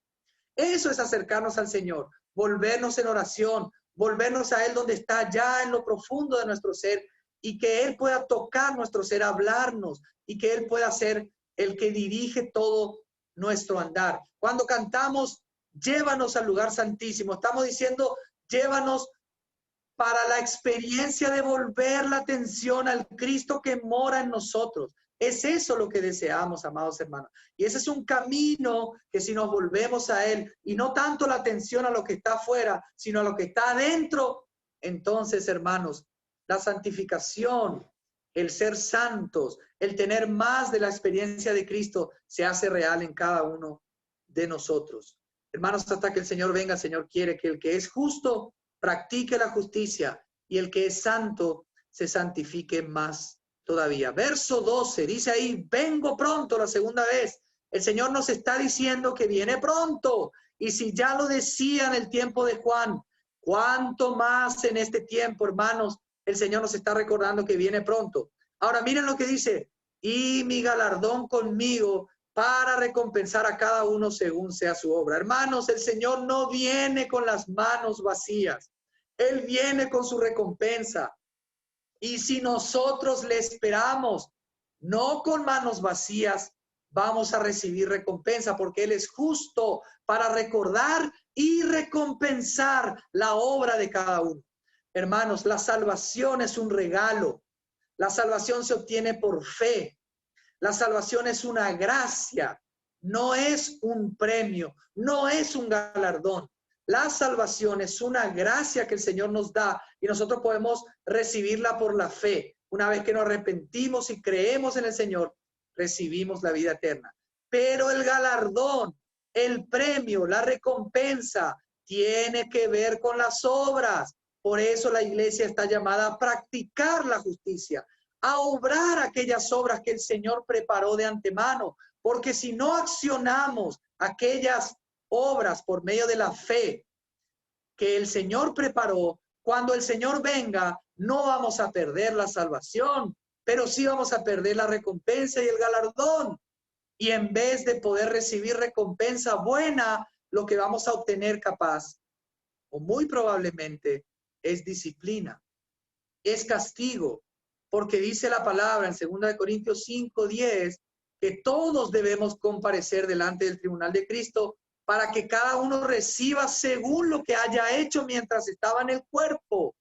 Eso es acercarnos al Señor, volvernos en oración, volvernos a Él donde está ya en lo profundo de nuestro ser y que Él pueda tocar nuestro ser, hablarnos y que Él pueda ser el que dirige todo nuestro andar. Cuando cantamos, llévanos al lugar santísimo, estamos diciendo, llévanos para la experiencia de volver la atención al Cristo que mora en nosotros. Es eso lo que deseamos, amados hermanos. Y ese es un camino que si nos volvemos a Él, y no tanto la atención a lo que está afuera, sino a lo que está adentro, entonces, hermanos, la santificación, el ser santos, el tener más de la experiencia de Cristo, se hace real en cada uno de nosotros. Hermanos, hasta que el Señor venga, el Señor quiere que el que es justo practique la justicia y el que es santo se santifique más todavía. Verso 12 dice ahí, vengo pronto la segunda vez. El Señor nos está diciendo que viene pronto. Y si ya lo decía en el tiempo de Juan, ¿cuánto más en este tiempo, hermanos? El Señor nos está recordando que viene pronto. Ahora miren lo que dice, y mi galardón conmigo para recompensar a cada uno según sea su obra. Hermanos, el Señor no viene con las manos vacías. Él viene con su recompensa. Y si nosotros le esperamos, no con manos vacías, vamos a recibir recompensa, porque Él es justo para recordar y recompensar la obra de cada uno. Hermanos, la salvación es un regalo. La salvación se obtiene por fe. La salvación es una gracia, no es un premio, no es un galardón. La salvación es una gracia que el Señor nos da y nosotros podemos recibirla por la fe. Una vez que nos arrepentimos y creemos en el Señor, recibimos la vida eterna. Pero el galardón, el premio, la recompensa, tiene que ver con las obras. Por eso la iglesia está llamada a practicar la justicia, a obrar aquellas obras que el Señor preparó de antemano, porque si no accionamos aquellas obras por medio de la fe que el Señor preparó, cuando el Señor venga, no vamos a perder la salvación, pero sí vamos a perder la recompensa y el galardón. Y en vez de poder recibir recompensa buena, lo que vamos a obtener capaz, o muy probablemente, es disciplina, es castigo, porque dice la palabra en 2 Corintios 5:10 que todos debemos comparecer delante del tribunal de Cristo para que cada uno reciba según lo que haya hecho mientras estaba en el cuerpo,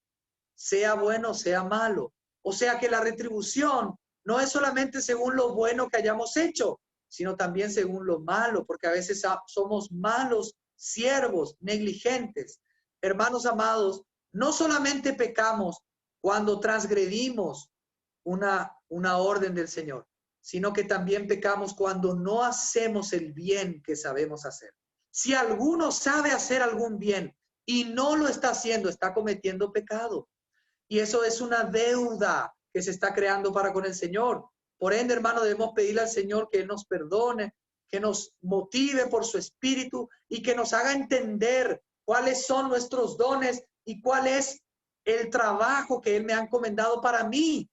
sea bueno, sea malo. O sea que la retribución no es solamente según lo bueno que hayamos hecho, sino también según lo malo, porque a veces somos malos siervos, negligentes. Hermanos amados, no solamente pecamos cuando transgredimos una orden del Señor, sino que también pecamos cuando no hacemos el bien que sabemos hacer. Si alguno sabe hacer algún bien y no lo está haciendo, está cometiendo pecado. Y eso es una deuda que se está creando para con el Señor. Por ende, hermano, debemos pedirle al Señor que Él nos perdone, que nos motive por su espíritu y que nos haga entender cuáles son nuestros dones y cuál es el trabajo que Él me ha encomendado para mí.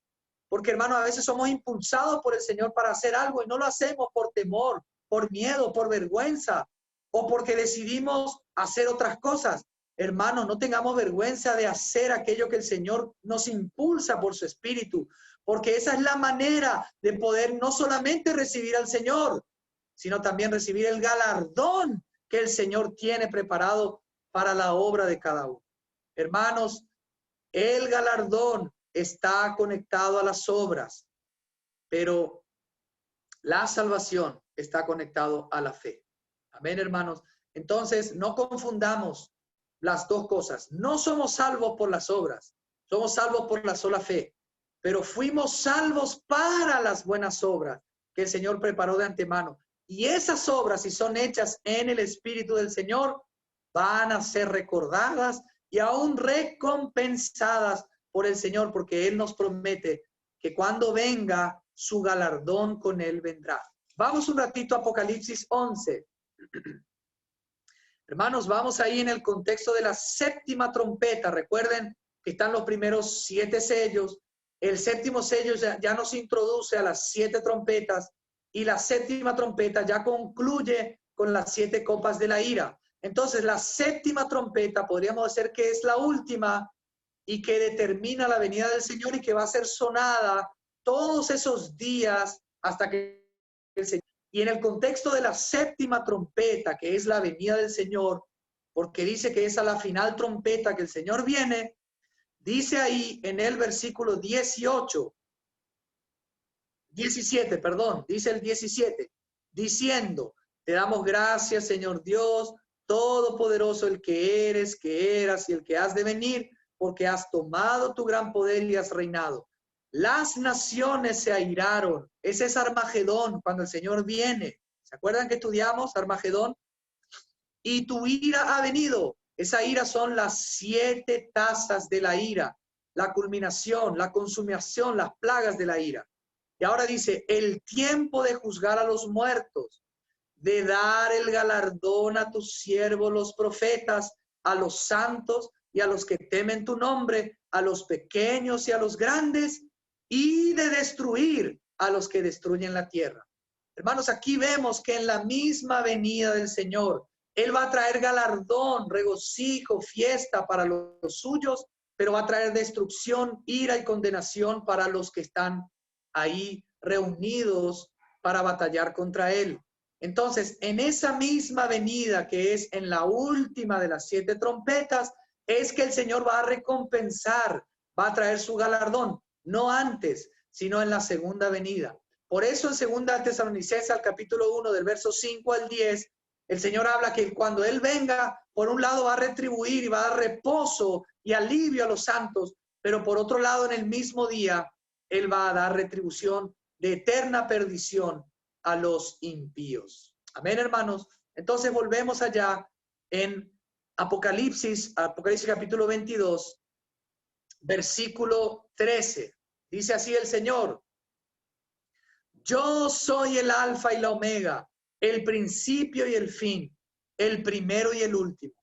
Porque, hermano, a veces somos impulsados por el Señor para hacer algo y no lo hacemos por temor, por miedo, por vergüenza o porque decidimos hacer otras cosas. Hermano, no tengamos vergüenza de hacer aquello que el Señor nos impulsa por su espíritu, porque esa es la manera de poder no solamente recibir al Señor, sino también recibir el galardón que el Señor tiene preparado para la obra de cada uno. Hermanos, el galardón está conectado a las obras, pero la salvación está conectado a la fe. Amén, hermanos. Entonces, no confundamos las dos cosas. No somos salvos por las obras, somos salvos por la sola fe, pero fuimos salvos para las buenas obras que el Señor preparó de antemano. Y esas obras, si son hechas en el Espíritu del Señor, van a ser recordadas y aún recompensadas por el Señor, porque Él nos promete que cuando venga, su galardón con Él vendrá. Vamos un ratito a Apocalipsis 11. Hermanos, vamos ahí en el contexto de la séptima trompeta. Recuerden que están los primeros 7 sellos. El séptimo sello ya nos introduce a las 7 trompetas y la séptima trompeta ya concluye con las 7 copas de la ira. Entonces, la séptima trompeta podríamos decir que es la última y que determina la venida del Señor y que va a ser sonada todos esos días hasta que el Señor. Y en el contexto de la séptima trompeta, que es la venida del Señor, porque dice que es a la final trompeta que el Señor viene, dice ahí en el versículo 17, dice el 17, diciendo, te damos gracias, Señor Dios, todopoderoso, el que eres, que eras y el que has de venir, porque has tomado tu gran poder y has reinado. Las naciones se airaron. Ese es Armagedón, cuando el Señor viene. ¿Se acuerdan que estudiamos Armagedón? Y tu ira ha venido. Esa ira son las 7 tazas de la ira, la culminación, la consumación, las plagas de la ira. Y ahora dice, el tiempo de juzgar a los muertos, de dar el galardón a tus siervos los profetas, a los santos y a los que temen tu nombre, a los pequeños y a los grandes, y de destruir a los que destruyen la tierra. Hermanos, aquí vemos que en la misma venida del Señor, Él va a traer galardón, regocijo, fiesta para los suyos, pero va a traer destrucción, ira y condenación para los que están ahí reunidos para batallar contra Él. Entonces, en esa misma venida que es en la última de las 7 trompetas, es que el Señor va a recompensar, va a traer su galardón. No antes, sino en la segunda venida. Por eso en 2 Tesalonicenses, al capítulo 1, del verso 5 al 10, el Señor habla que cuando Él venga, por un lado va a retribuir y va a dar reposo y alivio a los santos, pero por otro lado, en el mismo día, Él va a dar retribución de eterna perdición a los impíos. Amén, hermanos. Entonces volvemos allá en Apocalipsis capítulo 22, versículo 13. Dice así el Señor: yo soy el alfa y la omega, el principio y el fin, el primero y el último.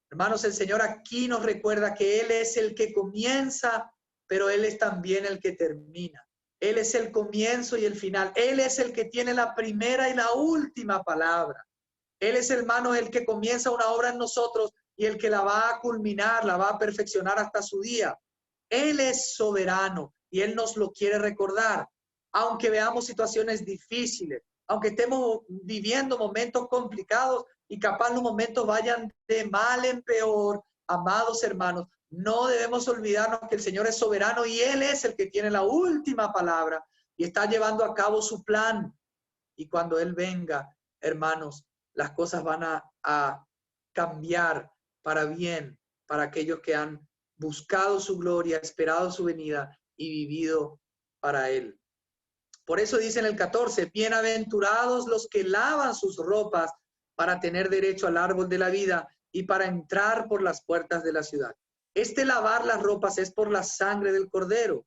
Hermanos, el Señor aquí nos recuerda que Él es el que comienza, pero Él es también el que termina. Él es el comienzo y el final. Él es el que tiene la primera y la última palabra. Él es, hermanos, el que comienza una obra en nosotros y el que la va a culminar, la va a perfeccionar hasta su día. Él es soberano y Él nos lo quiere recordar. Aunque veamos situaciones difíciles, aunque estemos viviendo momentos complicados y capaz los momentos vayan de mal en peor, amados hermanos, no debemos olvidarnos que el Señor es soberano y Él es el que tiene la última palabra y está llevando a cabo su plan. Y cuando Él venga, hermanos, las cosas van a cambiar para bien, para aquellos que han buscado su gloria, esperado su venida y vivido para Él. Por eso dice en el 14, bienaventurados los que lavan sus ropas para tener derecho al árbol de la vida y para entrar por las puertas de la ciudad. Este lavar las ropas es por la sangre del Cordero.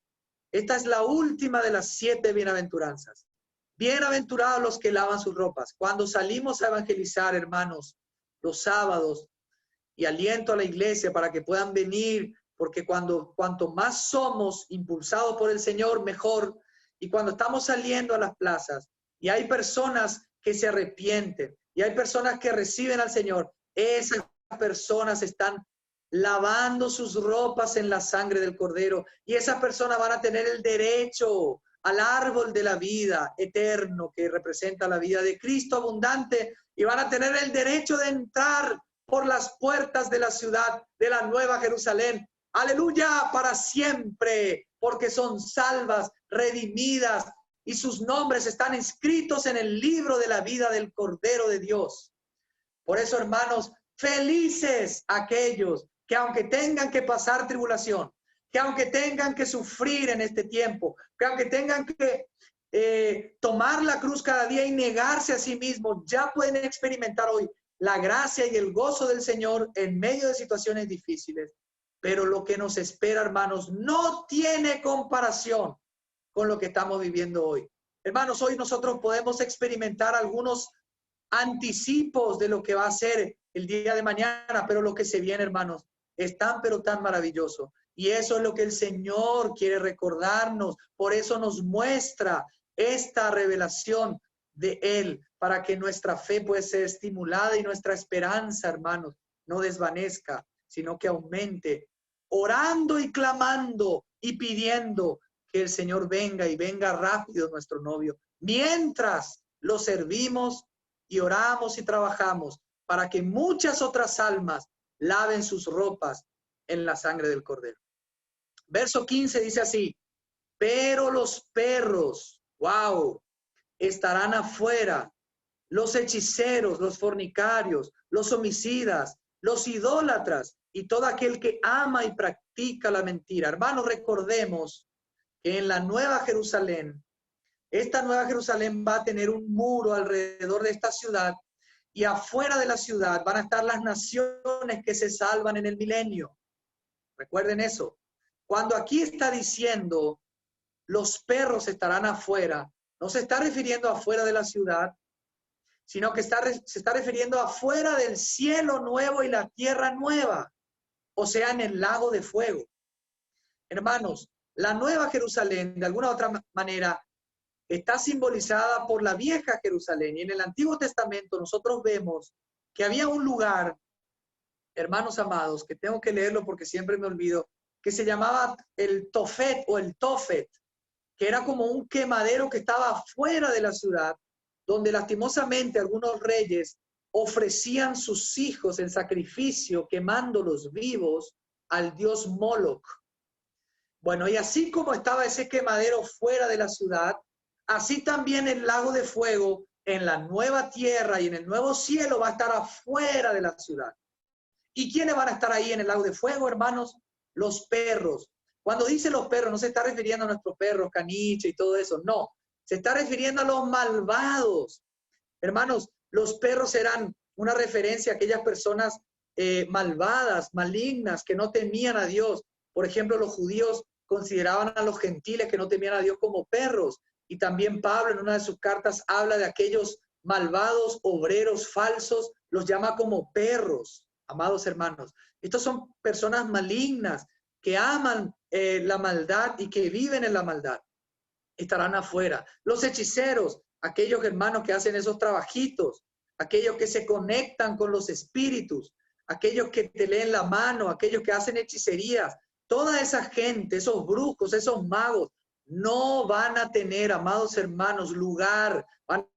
Esta es la última de las 7 bienaventuranzas. Bienaventurados los que lavan sus ropas. Cuando salimos a evangelizar, hermanos, los sábados, y aliento a la iglesia para que puedan venir, porque cuanto más somos impulsados por el Señor, mejor. Y cuando estamos saliendo a las plazas y hay personas que se arrepienten y hay personas que reciben al Señor, esas personas están lavando sus ropas en la sangre del Cordero y esas personas van a tener el derecho al árbol de la vida eterno que representa la vida de Cristo abundante y van a tener el derecho de entrar por las puertas de la ciudad de la Nueva Jerusalén. Aleluya, para siempre, porque son salvas, redimidas y sus nombres están inscritos en el libro de la vida del Cordero de Dios. Por eso, hermanos, felices aquellos que aunque tengan que pasar tribulación, que aunque tengan que sufrir en este tiempo, que aunque tengan que tomar la cruz cada día y negarse a sí mismos, ya pueden experimentar hoy la gracia y el gozo del Señor en medio de situaciones difíciles. Pero lo que nos espera, hermanos, no tiene comparación con lo que estamos viviendo hoy. Hermanos, hoy nosotros podemos experimentar algunos anticipos de lo que va a ser el día de mañana, pero lo que se viene, hermanos, es tan pero tan maravilloso. Y eso es lo que el Señor quiere recordarnos. Por eso nos muestra esta revelación de Él, para que nuestra fe pueda ser estimulada y nuestra esperanza, hermanos, no desvanezca, sino que aumente, orando y clamando y pidiendo que el Señor venga y venga rápido nuestro novio, mientras lo servimos y oramos y trabajamos para que muchas otras almas laven sus ropas en la sangre del Cordero. Verso 15 dice así: pero los perros, wow, estarán afuera, los hechiceros, los fornicarios, los homicidas, los idólatras y todo aquel que ama y practica la mentira. Hermanos, recordemos que en la Nueva Jerusalén, esta Nueva Jerusalén va a tener un muro alrededor de esta ciudad y afuera de la ciudad van a estar las naciones que se salvan en el milenio. Recuerden eso. Cuando aquí está diciendo los perros estarán afuera, no se está refiriendo afuera de la ciudad, sino que se está refiriendo afuera del cielo nuevo y la tierra nueva, o sea, en el lago de fuego. Hermanos, la Nueva Jerusalén, de alguna u otra manera, está simbolizada por la vieja Jerusalén. Y en el Antiguo Testamento nosotros vemos que había un lugar, hermanos amados, que tengo que leerlo porque siempre me olvido, que se llamaba el Tofet o el Tofet, que era como un quemadero que estaba afuera de la ciudad, donde lastimosamente algunos reyes ofrecían sus hijos en sacrificio, quemándolos vivos al dios Moloch. Bueno, y así como estaba ese quemadero fuera de la ciudad, así también el lago de fuego en la nueva tierra y en el nuevo cielo va a estar afuera de la ciudad. ¿Y quiénes van a estar ahí en el lago de fuego, hermanos? Los perros. Cuando dice los perros, no se está refiriendo a nuestros perros, caniche y todo eso, no. Se está refiriendo a los malvados. Hermanos, los perros eran una referencia a aquellas personas malvadas, malignas, que no temían a Dios. Por ejemplo, los judíos consideraban a los gentiles que no temían a Dios como perros. Y también Pablo en una de sus cartas habla de aquellos malvados, obreros falsos, los llama como perros, amados hermanos. Estos son personas malignas que aman la maldad y que viven en la maldad. Estarán afuera. Los hechiceros, aquellos hermanos que hacen esos trabajitos, aquellos que se conectan con los espíritus, aquellos que te leen la mano, aquellos que hacen hechicerías, toda esa gente, esos brujos, esos magos, no van a tener, amados hermanos, lugar, van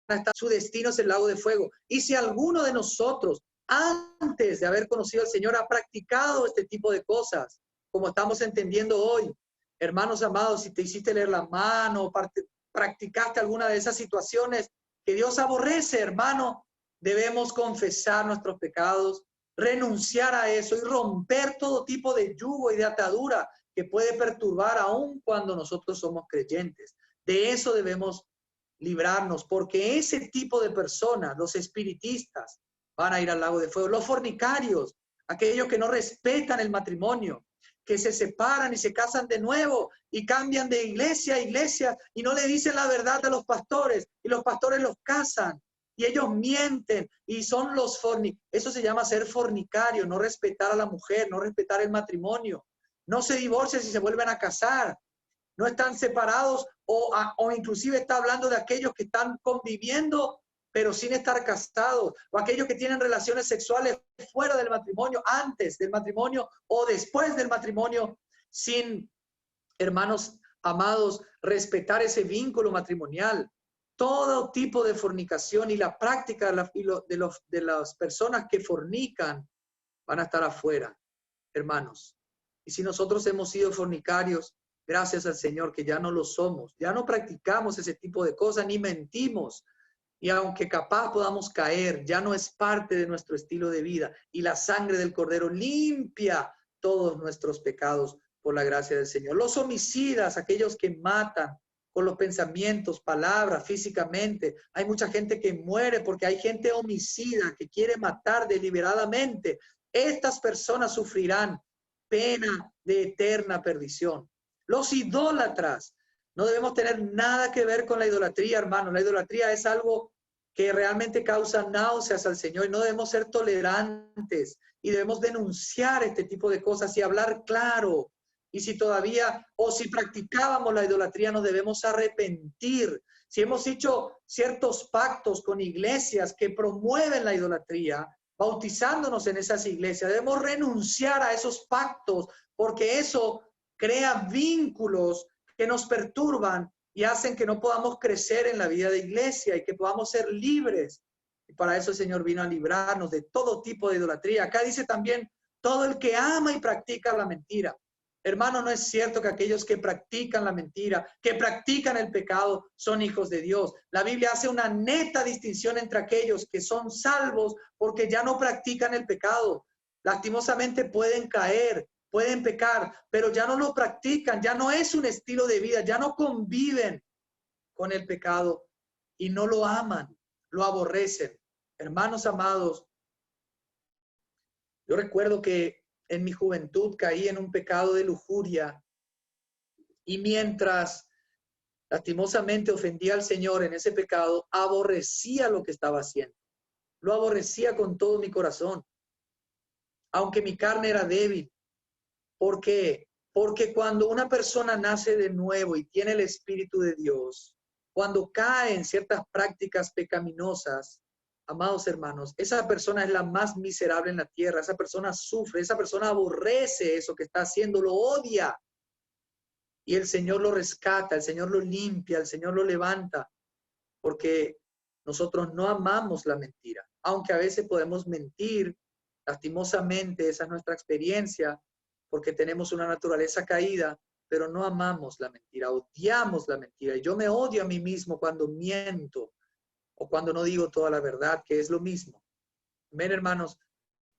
a estar, su destino es el lago de fuego. Y si alguno de nosotros, antes de haber conocido al Señor, ha practicado este tipo de cosas, como estamos entendiendo hoy, hermanos amados, si te hiciste leer la mano, practicaste alguna de esas situaciones que Dios aborrece, hermano, debemos confesar nuestros pecados, renunciar a eso y romper todo tipo de yugo y de atadura que puede perturbar aún cuando nosotros somos creyentes. De eso debemos librarnos, porque ese tipo de personas, los espiritistas, van a ir al lago de fuego. Los fornicarios, aquellos que no respetan el matrimonio, que se separan y se casan de nuevo y cambian de iglesia a iglesia y no le dicen la verdad a los pastores y los pastores los casan y ellos mienten y son los fornicarios. Eso se llama ser fornicario, no respetar a la mujer, no respetar el matrimonio. No se divorcian si se vuelven a casar. No están separados o inclusive está hablando de aquellos que están conviviendo pero sin estar casados, o aquellos que tienen relaciones sexuales fuera del matrimonio, antes del matrimonio o después del matrimonio, sin, hermanos, amados, respetar ese vínculo matrimonial. Todo tipo de fornicación y la práctica de las personas que fornican van a estar afuera, hermanos. Y si nosotros hemos sido fornicarios, gracias al Señor que ya no lo somos, ya no practicamos ese tipo de cosas, ni mentimos. Y aunque capaz podamos caer, ya no es parte de nuestro estilo de vida. Y la sangre del Cordero limpia todos nuestros pecados por la gracia del Señor. Los homicidas, aquellos que matan con los pensamientos, palabras, físicamente. Hay mucha gente que muere porque hay gente homicida que quiere matar deliberadamente. Estas personas sufrirán pena de eterna perdición. Los idólatras, no debemos tener nada que ver con la idolatría, hermano. La idolatría es algo que realmente causa náuseas al Señor y no debemos ser tolerantes y debemos denunciar este tipo de cosas y hablar claro. Y si todavía, o si practicábamos la idolatría, nos debemos arrepentir. Si hemos hecho ciertos pactos con iglesias que promueven la idolatría, bautizándonos en esas iglesias, debemos renunciar a esos pactos porque eso crea vínculos que nos perturban y hacen que no podamos crecer en la vida de iglesia y que podamos ser libres. Y para eso el Señor vino a librarnos de todo tipo de idolatría. Acá dice también, todo el que ama y practica la mentira. Hermano, no es cierto que aquellos que practican la mentira, que practican el pecado, son hijos de Dios. La Biblia hace una neta distinción entre aquellos que son salvos porque ya no practican el pecado. Lastimosamente pueden caer, pueden pecar, pero ya no lo practican, ya no es un estilo de vida, ya no conviven con el pecado y no lo aman, lo aborrecen. Hermanos amados, yo recuerdo que en mi juventud caí en un pecado de lujuria y mientras lastimosamente ofendía al Señor en ese pecado, aborrecía lo que estaba haciendo. Lo aborrecía con todo mi corazón, aunque mi carne era débil. ¿Por qué? Porque cuando una persona nace de nuevo y tiene el Espíritu de Dios, cuando cae en ciertas prácticas pecaminosas, amados hermanos, esa persona es la más miserable en la tierra, esa persona sufre, esa persona aborrece eso que está haciendo, lo odia. Y el Señor lo rescata, el Señor lo limpia, el Señor lo levanta, porque nosotros no amamos la mentira. Aunque a veces podemos mentir, lastimosamente, esa es nuestra experiencia, porque tenemos una naturaleza caída, pero no amamos la mentira, odiamos la mentira. Y yo me odio a mí mismo cuando miento o cuando no digo toda la verdad, que es lo mismo. Ven, hermanos,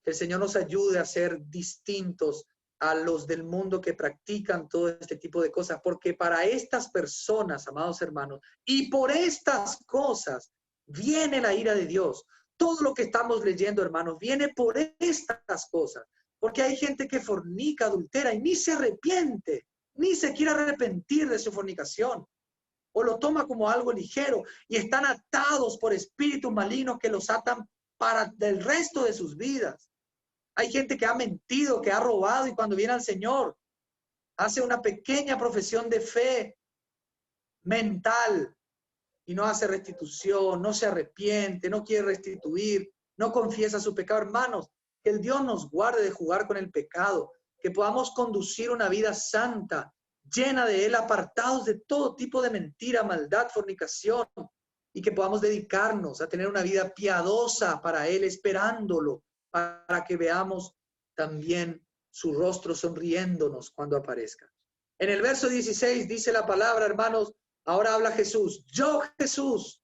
que el Señor nos ayude a ser distintos a los del mundo que practican todo este tipo de cosas, porque para estas personas, amados hermanos, y por estas cosas viene la ira de Dios. Todo lo que estamos leyendo, hermanos, viene por estas cosas, porque hay gente que fornica, adultera y ni se arrepiente, ni se quiere arrepentir de su fornicación, o lo toma como algo ligero y están atados por espíritus malignos que los atan para el resto de sus vidas. Hay gente que ha mentido, que ha robado y cuando viene al Señor hace una pequeña profesión de fe mental y no hace restitución, no se arrepiente, no quiere restituir, no confiesa su pecado. Hermanos, que el Dios nos guarde de jugar con el pecado, que podamos conducir una vida santa, llena de Él, apartados de todo tipo de mentira, maldad, fornicación, y que podamos dedicarnos a tener una vida piadosa para Él, esperándolo, para que veamos también su rostro sonriéndonos cuando aparezca. En el verso 16 dice la palabra, hermanos, ahora habla Jesús. Yo, Jesús,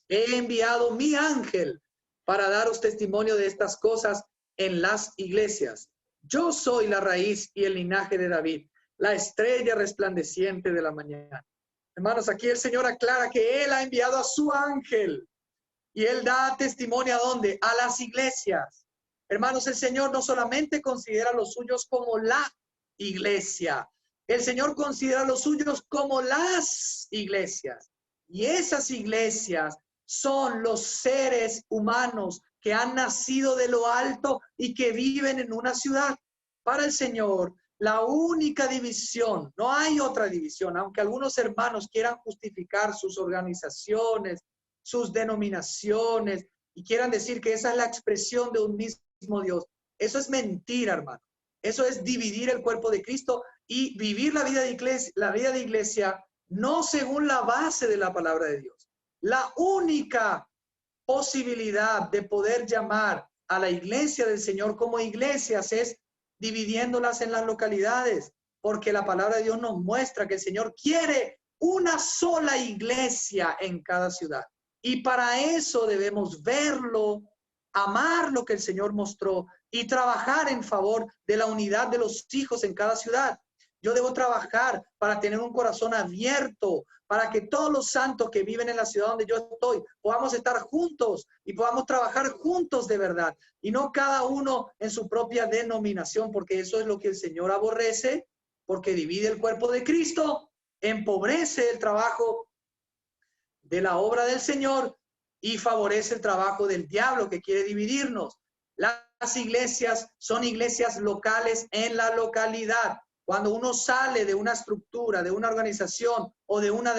he enviado mi ángel para daros testimonio de estas cosas en las iglesias. Yo soy la raíz y el linaje de David, la estrella resplandeciente de la mañana. Hermanos, aquí el Señor aclara que Él ha enviado a su ángel y Él da testimonio ¿a dónde? A las iglesias. Hermanos, el Señor no solamente considera a los suyos como la iglesia, el Señor considera a los suyos como las iglesias. Y esas iglesias son los seres humanos que han nacido de lo alto y que viven en una ciudad. Para el Señor, la única división, no hay otra división, aunque algunos hermanos quieran justificar sus organizaciones, sus denominaciones, y quieran decir que esa es la expresión de un mismo Dios. Eso es mentira, hermano. Eso es dividir el cuerpo de Cristo y vivir la vida de iglesia no según la base de la palabra de Dios. La única posibilidad de poder llamar a la iglesia del Señor como iglesias es dividiéndolas en las localidades, porque la palabra de Dios nos muestra que el Señor quiere una sola iglesia en cada ciudad. Y para eso debemos verlo, amar lo que el Señor mostró y trabajar en favor de la unidad de los hijos en cada ciudad. Yo debo trabajar para tener un corazón abierto, para que todos los santos que viven en la ciudad donde yo estoy podamos estar juntos y podamos trabajar juntos de verdad. Y no cada uno en su propia denominación, porque eso es lo que el Señor aborrece, porque divide el cuerpo de Cristo, empobrece el trabajo de la obra del Señor y favorece el trabajo del diablo que quiere dividirnos. Las iglesias son iglesias locales en la localidad. Cuando uno sale de una estructura, de una organización o de una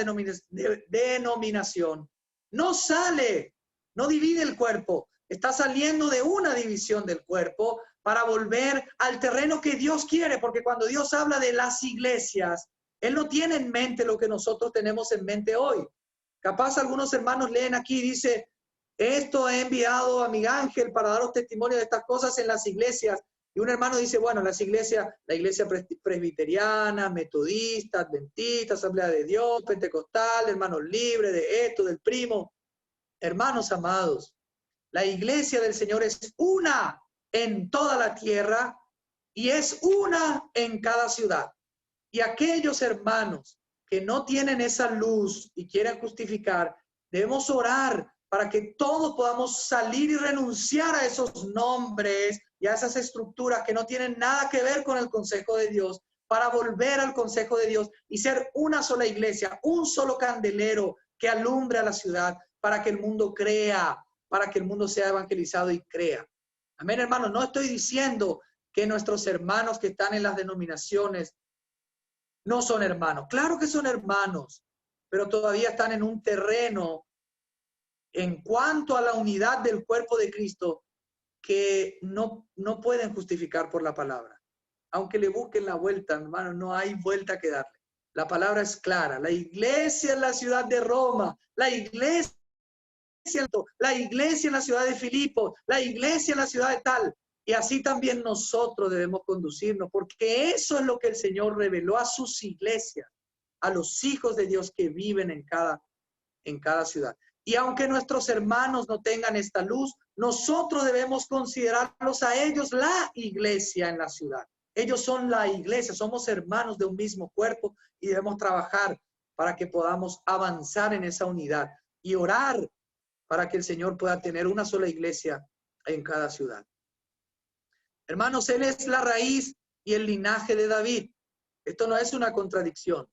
denominación, no sale, no divide el cuerpo, está saliendo de una división del cuerpo para volver al terreno que Dios quiere, porque cuando Dios habla de las iglesias, Él no tiene en mente lo que nosotros tenemos en mente hoy. Capaz algunos hermanos leen aquí y dice, esto he enviado a Miguel Ángel para daros testimonio de estas cosas en las iglesias. Y un hermano dice, bueno, las iglesias, la iglesia presbiteriana, metodista, adventista, asamblea de Dios, pentecostal, hermanos libres, de esto, del primo. Hermanos amados, la iglesia del Señor es una en toda la tierra y es una en cada ciudad. Y aquellos hermanos que no tienen esa luz y quieren justificar, debemos orar para que todos podamos salir y renunciar a esos nombres y a esas estructuras que no tienen nada que ver con el consejo de Dios, para volver al consejo de Dios y ser una sola iglesia, un solo candelero que alumbre a la ciudad para que el mundo crea, para que el mundo sea evangelizado y crea. Amén, hermanos. No estoy diciendo que nuestros hermanos que están en las denominaciones no son hermanos. Claro que son hermanos, pero todavía están en un terreno en cuanto a la unidad del cuerpo de Cristo que no pueden justificar por la palabra. Aunque le busquen la vuelta, hermano, no hay vuelta que darle. La palabra es clara. La iglesia en la ciudad de Roma, la iglesia en la ciudad de Filipos, la iglesia en la ciudad de tal. Y así también nosotros debemos conducirnos, porque eso es lo que el Señor reveló a sus iglesias, a los hijos de Dios que viven en cada ciudad. Y aunque nuestros hermanos no tengan esta luz, nosotros debemos considerarlos a ellos la iglesia en la ciudad. Ellos son la iglesia, somos hermanos de un mismo cuerpo y debemos trabajar para que podamos avanzar en esa unidad y orar para que el Señor pueda tener una sola iglesia en cada ciudad. Hermanos, Él es la raíz y el linaje de David. Esto no es una contradicción.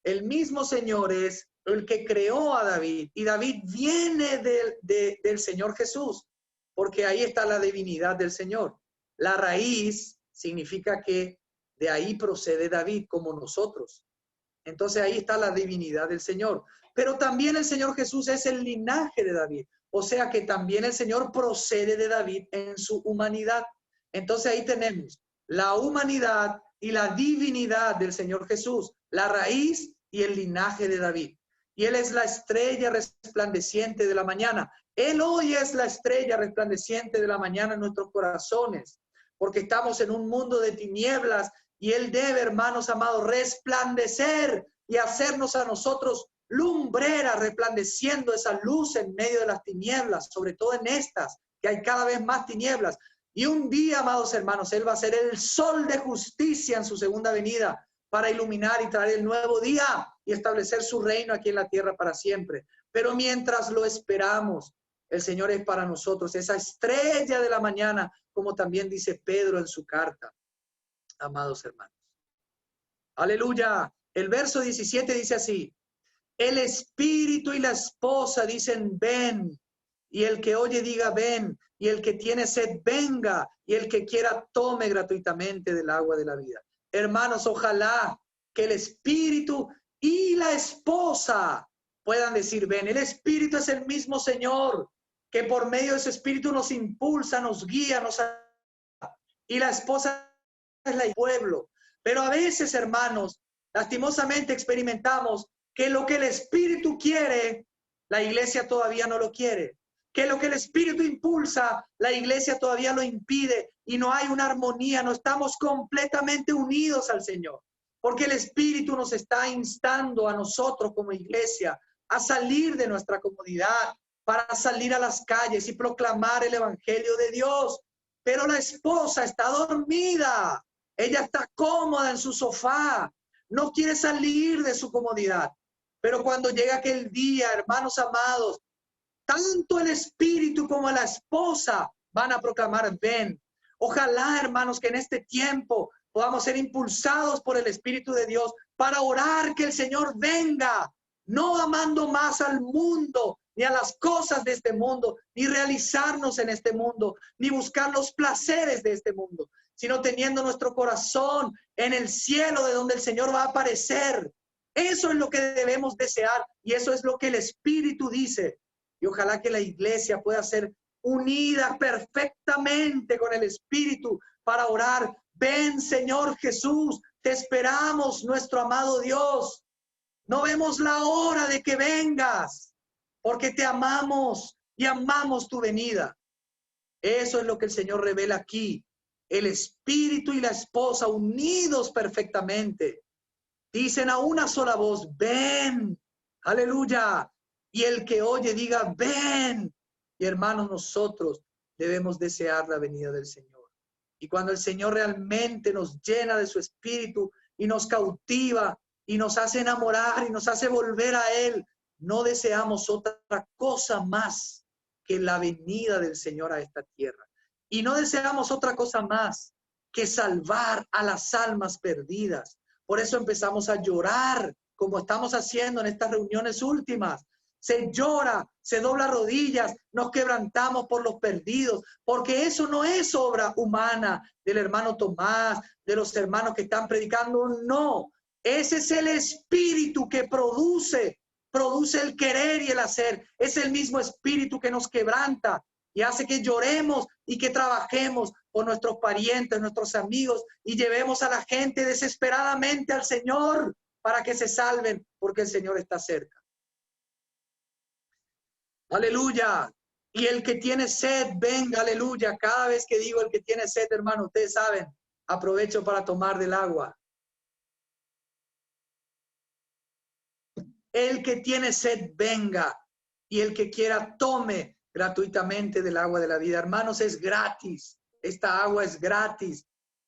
El mismo Señor es el que creó a David y David viene del Señor Jesús, porque ahí está la divinidad del Señor. La raíz significa que de ahí procede David como nosotros. Entonces ahí está la divinidad del Señor. Pero también el Señor Jesús es el linaje de David. O sea que también el Señor procede de David en su humanidad. Entonces ahí tenemos la humanidad y la divinidad del Señor Jesús, la raíz y el linaje de David. Y Él es la estrella resplandeciente de la mañana. Él hoy es la estrella resplandeciente de la mañana en nuestros corazones, porque estamos en un mundo de tinieblas y Él debe, hermanos amados, resplandecer y hacernos a nosotros lumbreras, resplandeciendo esa luz en medio de las tinieblas, sobre todo en estas, que hay cada vez más tinieblas. Y un día, amados hermanos, Él va a ser el sol de justicia en su segunda venida para iluminar y traer el nuevo día y establecer su reino aquí en la tierra para siempre. Pero mientras lo esperamos, el Señor es para nosotros esa estrella de la mañana, como también dice Pedro en su carta, amados hermanos. Aleluya. El verso 17 dice así: el espíritu y la esposa dicen ven, y el que oye diga ven, y el que tiene sed venga, y el que quiera tome gratuitamente del agua de la vida. Hermanos, ojalá que el espíritu y la esposa puedan decir ven. El espíritu es el mismo Señor que por medio de ese espíritu nos impulsa, nos guía, y la esposa es el pueblo. Pero a veces, hermanos, lastimosamente experimentamos que lo que el Espíritu quiere, la iglesia todavía no lo quiere. Que lo que el Espíritu impulsa, la iglesia todavía lo impide y no hay una armonía, no estamos completamente unidos al Señor. Porque el Espíritu nos está instando a nosotros como iglesia a salir de nuestra comodidad, para salir a las calles y proclamar el Evangelio de Dios. Pero la esposa está dormida, ella está cómoda en su sofá, no quiere salir de su comodidad. Pero cuando llega aquel día, hermanos amados, tanto el espíritu como la esposa van a proclamar ven. Ojalá, hermanos, que en este tiempo podamos ser impulsados por el Espíritu de Dios para orar que el Señor venga, no amando más al mundo, ni a las cosas de este mundo, ni realizarnos en este mundo, ni buscar los placeres de este mundo, sino teniendo nuestro corazón en el cielo de donde el Señor va a aparecer. Eso es lo que debemos desear y eso es lo que el Espíritu dice. Y ojalá que la iglesia pueda ser unida perfectamente con el Espíritu para orar. Ven, Señor Jesús, te esperamos, nuestro amado Dios. No vemos la hora de que vengas, porque te amamos y amamos tu venida. Eso es lo que el Señor revela aquí. El Espíritu y la esposa unidos perfectamente. Dicen a una sola voz, ven, aleluya. Y el que oye diga, ven. Y hermanos, nosotros debemos desear la venida del Señor. Y cuando el Señor realmente nos llena de su Espíritu y nos cautiva y nos hace enamorar y nos hace volver a Él, no deseamos otra cosa más que la venida del Señor a esta tierra. Y no deseamos otra cosa más que salvar a las almas perdidas. Por eso empezamos a llorar, como estamos haciendo en estas reuniones últimas. Se llora, se dobla rodillas, nos quebrantamos por los perdidos, porque eso no es obra humana del hermano Tomás, de los hermanos que están predicando, no. Ese es el espíritu que produce el querer y el hacer. Es el mismo espíritu que nos quebranta y hace que lloremos y que trabajemos por nuestros parientes, nuestros amigos y llevemos a la gente desesperadamente al Señor para que se salven, porque el Señor está cerca. Aleluya. Y el que tiene sed, venga, aleluya. Cada vez que digo el que tiene sed, hermano, ustedes saben, aprovecho para tomar del agua. El que tiene sed, venga. Y el que quiera, tome gratuitamente del agua de la vida. Hermanos, es gratis. Esta agua es gratis.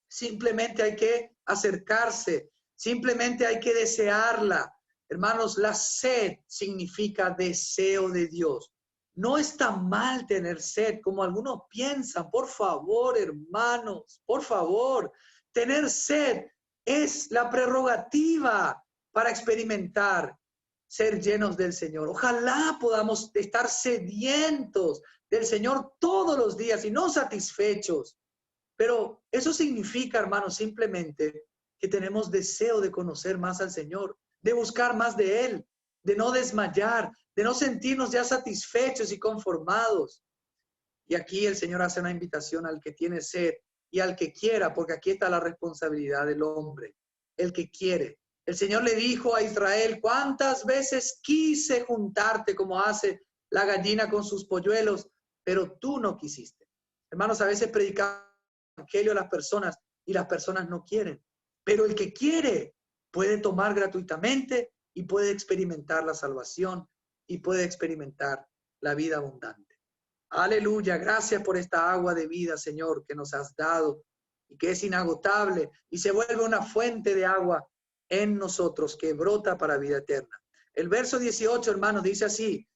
Simplemente hay que acercarse. Simplemente hay que desearla. Hermanos, la sed significa deseo de Dios. No está mal tener sed, como algunos piensan. Por favor, hermanos, por favor. Tener sed es la prerrogativa para experimentar ser llenos del Señor. Ojalá podamos estar sedientos del Señor todos los días y no satisfechos. Pero eso significa, hermanos, simplemente que tenemos deseo de conocer más al Señor, de buscar más de Él, de no desmayar, de no sentirnos ya satisfechos y conformados. Y aquí el Señor hace una invitación al que tiene sed y al que quiera, porque aquí está la responsabilidad del hombre, el que quiere. El Señor le dijo a Israel, ¿cuántas veces quise juntarte como hace la gallina con sus polluelos? Pero tú no quisiste. Hermanos, a veces predicamos el evangelio a las personas y las personas no quieren. Pero el que quiere puede tomar gratuitamente y puede experimentar la salvación y puede experimentar la vida abundante. Aleluya, gracias por esta agua de vida, Señor, que nos has dado y que es inagotable y se vuelve una fuente de agua en nosotros que brota para vida eterna. El verso 18, hermanos, dice así: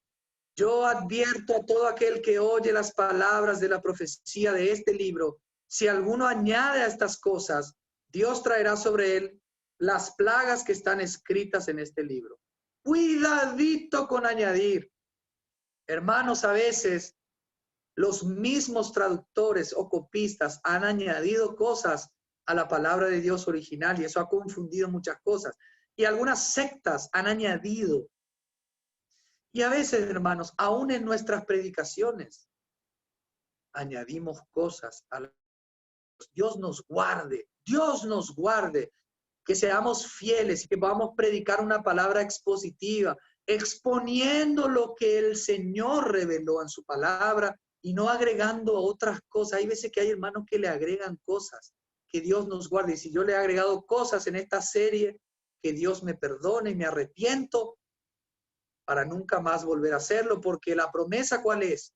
yo advierto a todo aquel que oye las palabras de la profecía de este libro, si alguno añade a estas cosas, Dios traerá sobre él las plagas que están escritas en este libro. Cuidadito con añadir. Hermanos, a veces los mismos traductores o copistas han añadido cosas a la palabra de Dios original y eso ha confundido muchas cosas. Y algunas sectas han añadido. Y a veces, hermanos, aún en nuestras predicaciones, añadimos cosas a la Dios nos guarde, Dios nos guarde, que seamos fieles y que podamos predicar una palabra expositiva, exponiendo lo que el Señor reveló en su palabra y no agregando otras cosas. Hay veces que hay hermanos que le agregan cosas. Que Dios nos guarde. Y si yo le he agregado cosas en esta serie, que Dios me perdone y me arrepiento para nunca más volver a hacerlo, porque la promesa, ¿cuál es?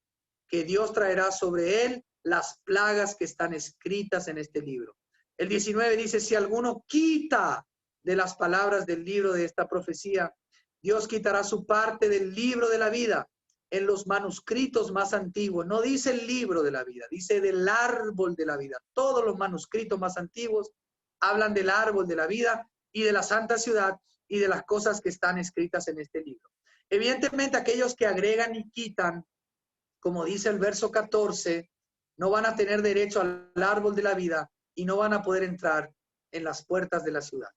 Que Dios traerá sobre él las plagas que están escritas en este libro. El 19 dice, si alguno quita de las palabras del libro de esta profecía, Dios quitará su parte del libro de la vida en los manuscritos más antiguos. No dice el libro de la vida, dice del árbol de la vida. Todos los manuscritos más antiguos hablan del árbol de la vida y de la santa ciudad y de las cosas que están escritas en este libro. Evidentemente, aquellos que agregan y quitan, como dice el verso 14, no van a tener derecho al árbol de la vida y no van a poder entrar en las puertas de la ciudad.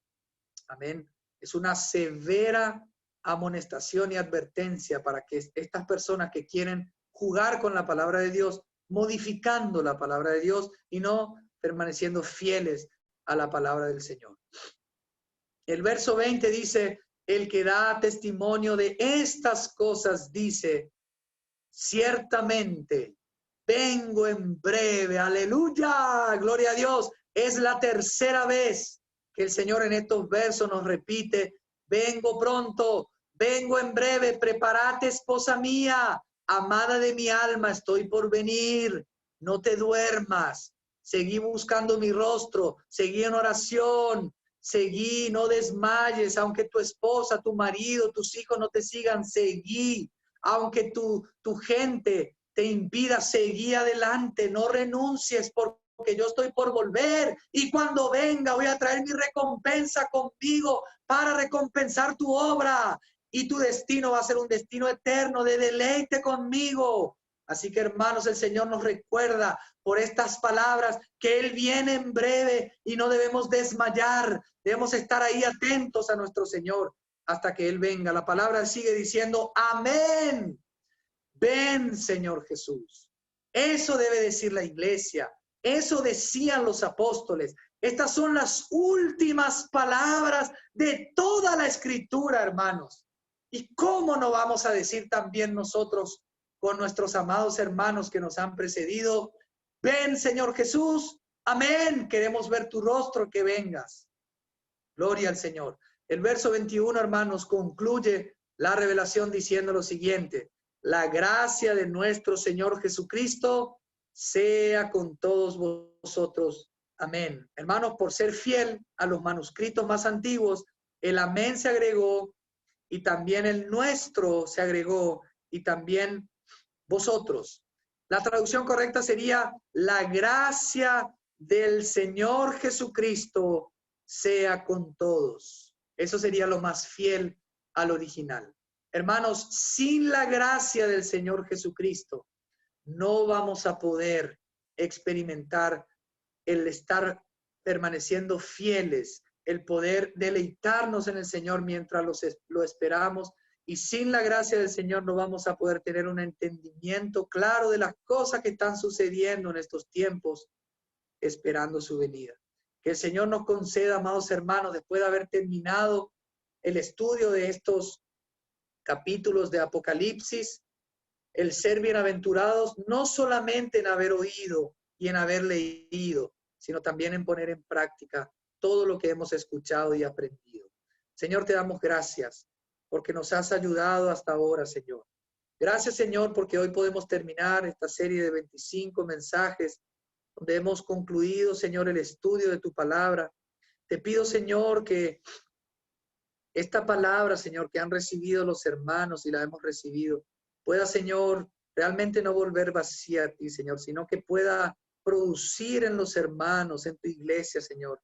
Amén. Es una severa amonestación y advertencia para que estas personas que quieren jugar con la palabra de Dios, modificando la palabra de Dios y no permaneciendo fieles a la palabra del Señor. El verso 20 dice, el que da testimonio de estas cosas dice, ciertamente vengo en breve, aleluya, gloria a Dios. Es la tercera vez que el Señor en estos versos nos repite, vengo pronto, vengo en breve, prepárate, esposa mía, amada de mi alma, estoy por venir, no te duermas, seguí buscando mi rostro, seguí en oración, seguí, no desmayes, aunque tu esposa, tu marido, tus hijos no te sigan, seguí, aunque tu gente te impida, seguí adelante, no renuncies porque yo estoy por volver y cuando venga voy a traer mi recompensa contigo para recompensar tu obra y tu destino va a ser un destino eterno de deleite conmigo. Así que hermanos, el Señor nos recuerda por estas palabras que Él viene en breve y no debemos desmayar, debemos estar ahí atentos a nuestro Señor hasta que Él venga. La palabra sigue diciendo, amén. Ven, Señor Jesús. Eso debe decir la iglesia. Eso decían los apóstoles. Estas son las últimas palabras de toda la escritura, hermanos. ¿Y cómo no vamos a decir también nosotros con nuestros amados hermanos que nos han precedido? Ven, Señor Jesús. Amén. Queremos ver tu rostro, que vengas. Gloria al Señor. El verso 21, hermanos, concluye la revelación diciendo lo siguiente. La gracia de nuestro Señor Jesucristo sea con todos vosotros. Amén. Hermanos, por ser fiel a los manuscritos más antiguos, el amén se agregó y también el nuestro se agregó y también vosotros. La traducción correcta sería la gracia del Señor Jesucristo sea con todos. Eso sería lo más fiel al original. Hermanos, sin la gracia del Señor Jesucristo, no vamos a poder experimentar el estar permaneciendo fieles, el poder deleitarnos en el Señor mientras lo esperamos. Y sin la gracia del Señor no vamos a poder tener un entendimiento claro de las cosas que están sucediendo en estos tiempos, esperando su venida. Que el Señor nos conceda, amados hermanos, después de haber terminado el estudio de estos capítulos de Apocalipsis, el ser bienaventurados no solamente en haber oído y en haber leído, sino también en poner en práctica todo lo que hemos escuchado y aprendido. Señor, te damos gracias porque nos has ayudado hasta ahora, Señor. Gracias, Señor, porque hoy podemos terminar esta serie de 25 mensajes donde hemos concluido, Señor, el estudio de tu palabra. Te pido, Señor, que esta palabra, Señor, que han recibido los hermanos y la hemos recibido, pueda, Señor, realmente no volver vacía a ti, Señor, sino que pueda producir en los hermanos, en tu iglesia, Señor,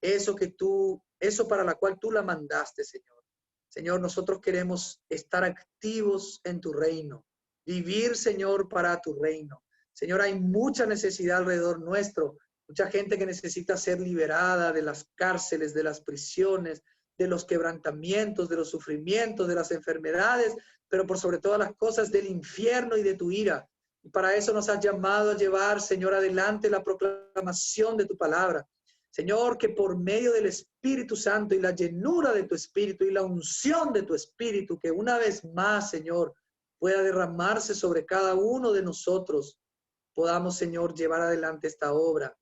eso para la cual tú la mandaste, Señor. Señor, nosotros queremos estar activos en tu reino, vivir, Señor, para tu reino. Señor, hay mucha necesidad alrededor nuestro, mucha gente que necesita ser liberada de las cárceles, de las prisiones, de los quebrantamientos, de los sufrimientos, de las enfermedades, pero por sobre todas las cosas del infierno y de tu ira. Y para eso nos has llamado a llevar, Señor, adelante la proclamación de tu palabra. Señor, que por medio del Espíritu Santo y la llenura de tu Espíritu y la unción de tu Espíritu, que una vez más, Señor, pueda derramarse sobre cada uno de nosotros, podamos, Señor, llevar adelante esta obra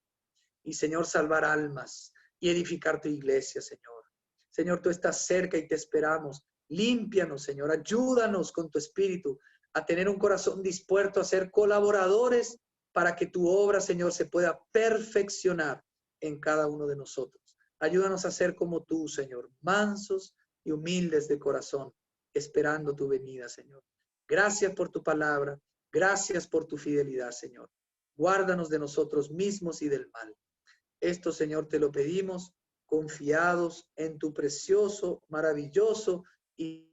y, Señor, salvar almas y edificar tu iglesia, Señor. Señor, tú estás cerca y te esperamos. Límpianos, Señor, ayúdanos con tu Espíritu a tener un corazón dispuesto a ser colaboradores para que tu obra, Señor, se pueda perfeccionar en cada uno de nosotros. Ayúdanos a ser como tú, Señor, mansos y humildes de corazón, esperando tu venida, Señor. Gracias por tu palabra, gracias por tu fidelidad, Señor. Guárdanos de nosotros mismos y del mal. Esto, Señor, te lo pedimos confiados en tu precioso, maravilloso y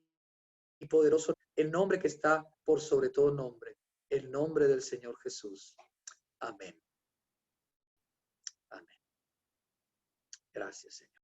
poderoso, el nombre que está por sobre todo nombre, el nombre del Señor Jesús. Amén. Amén. Gracias, Señor.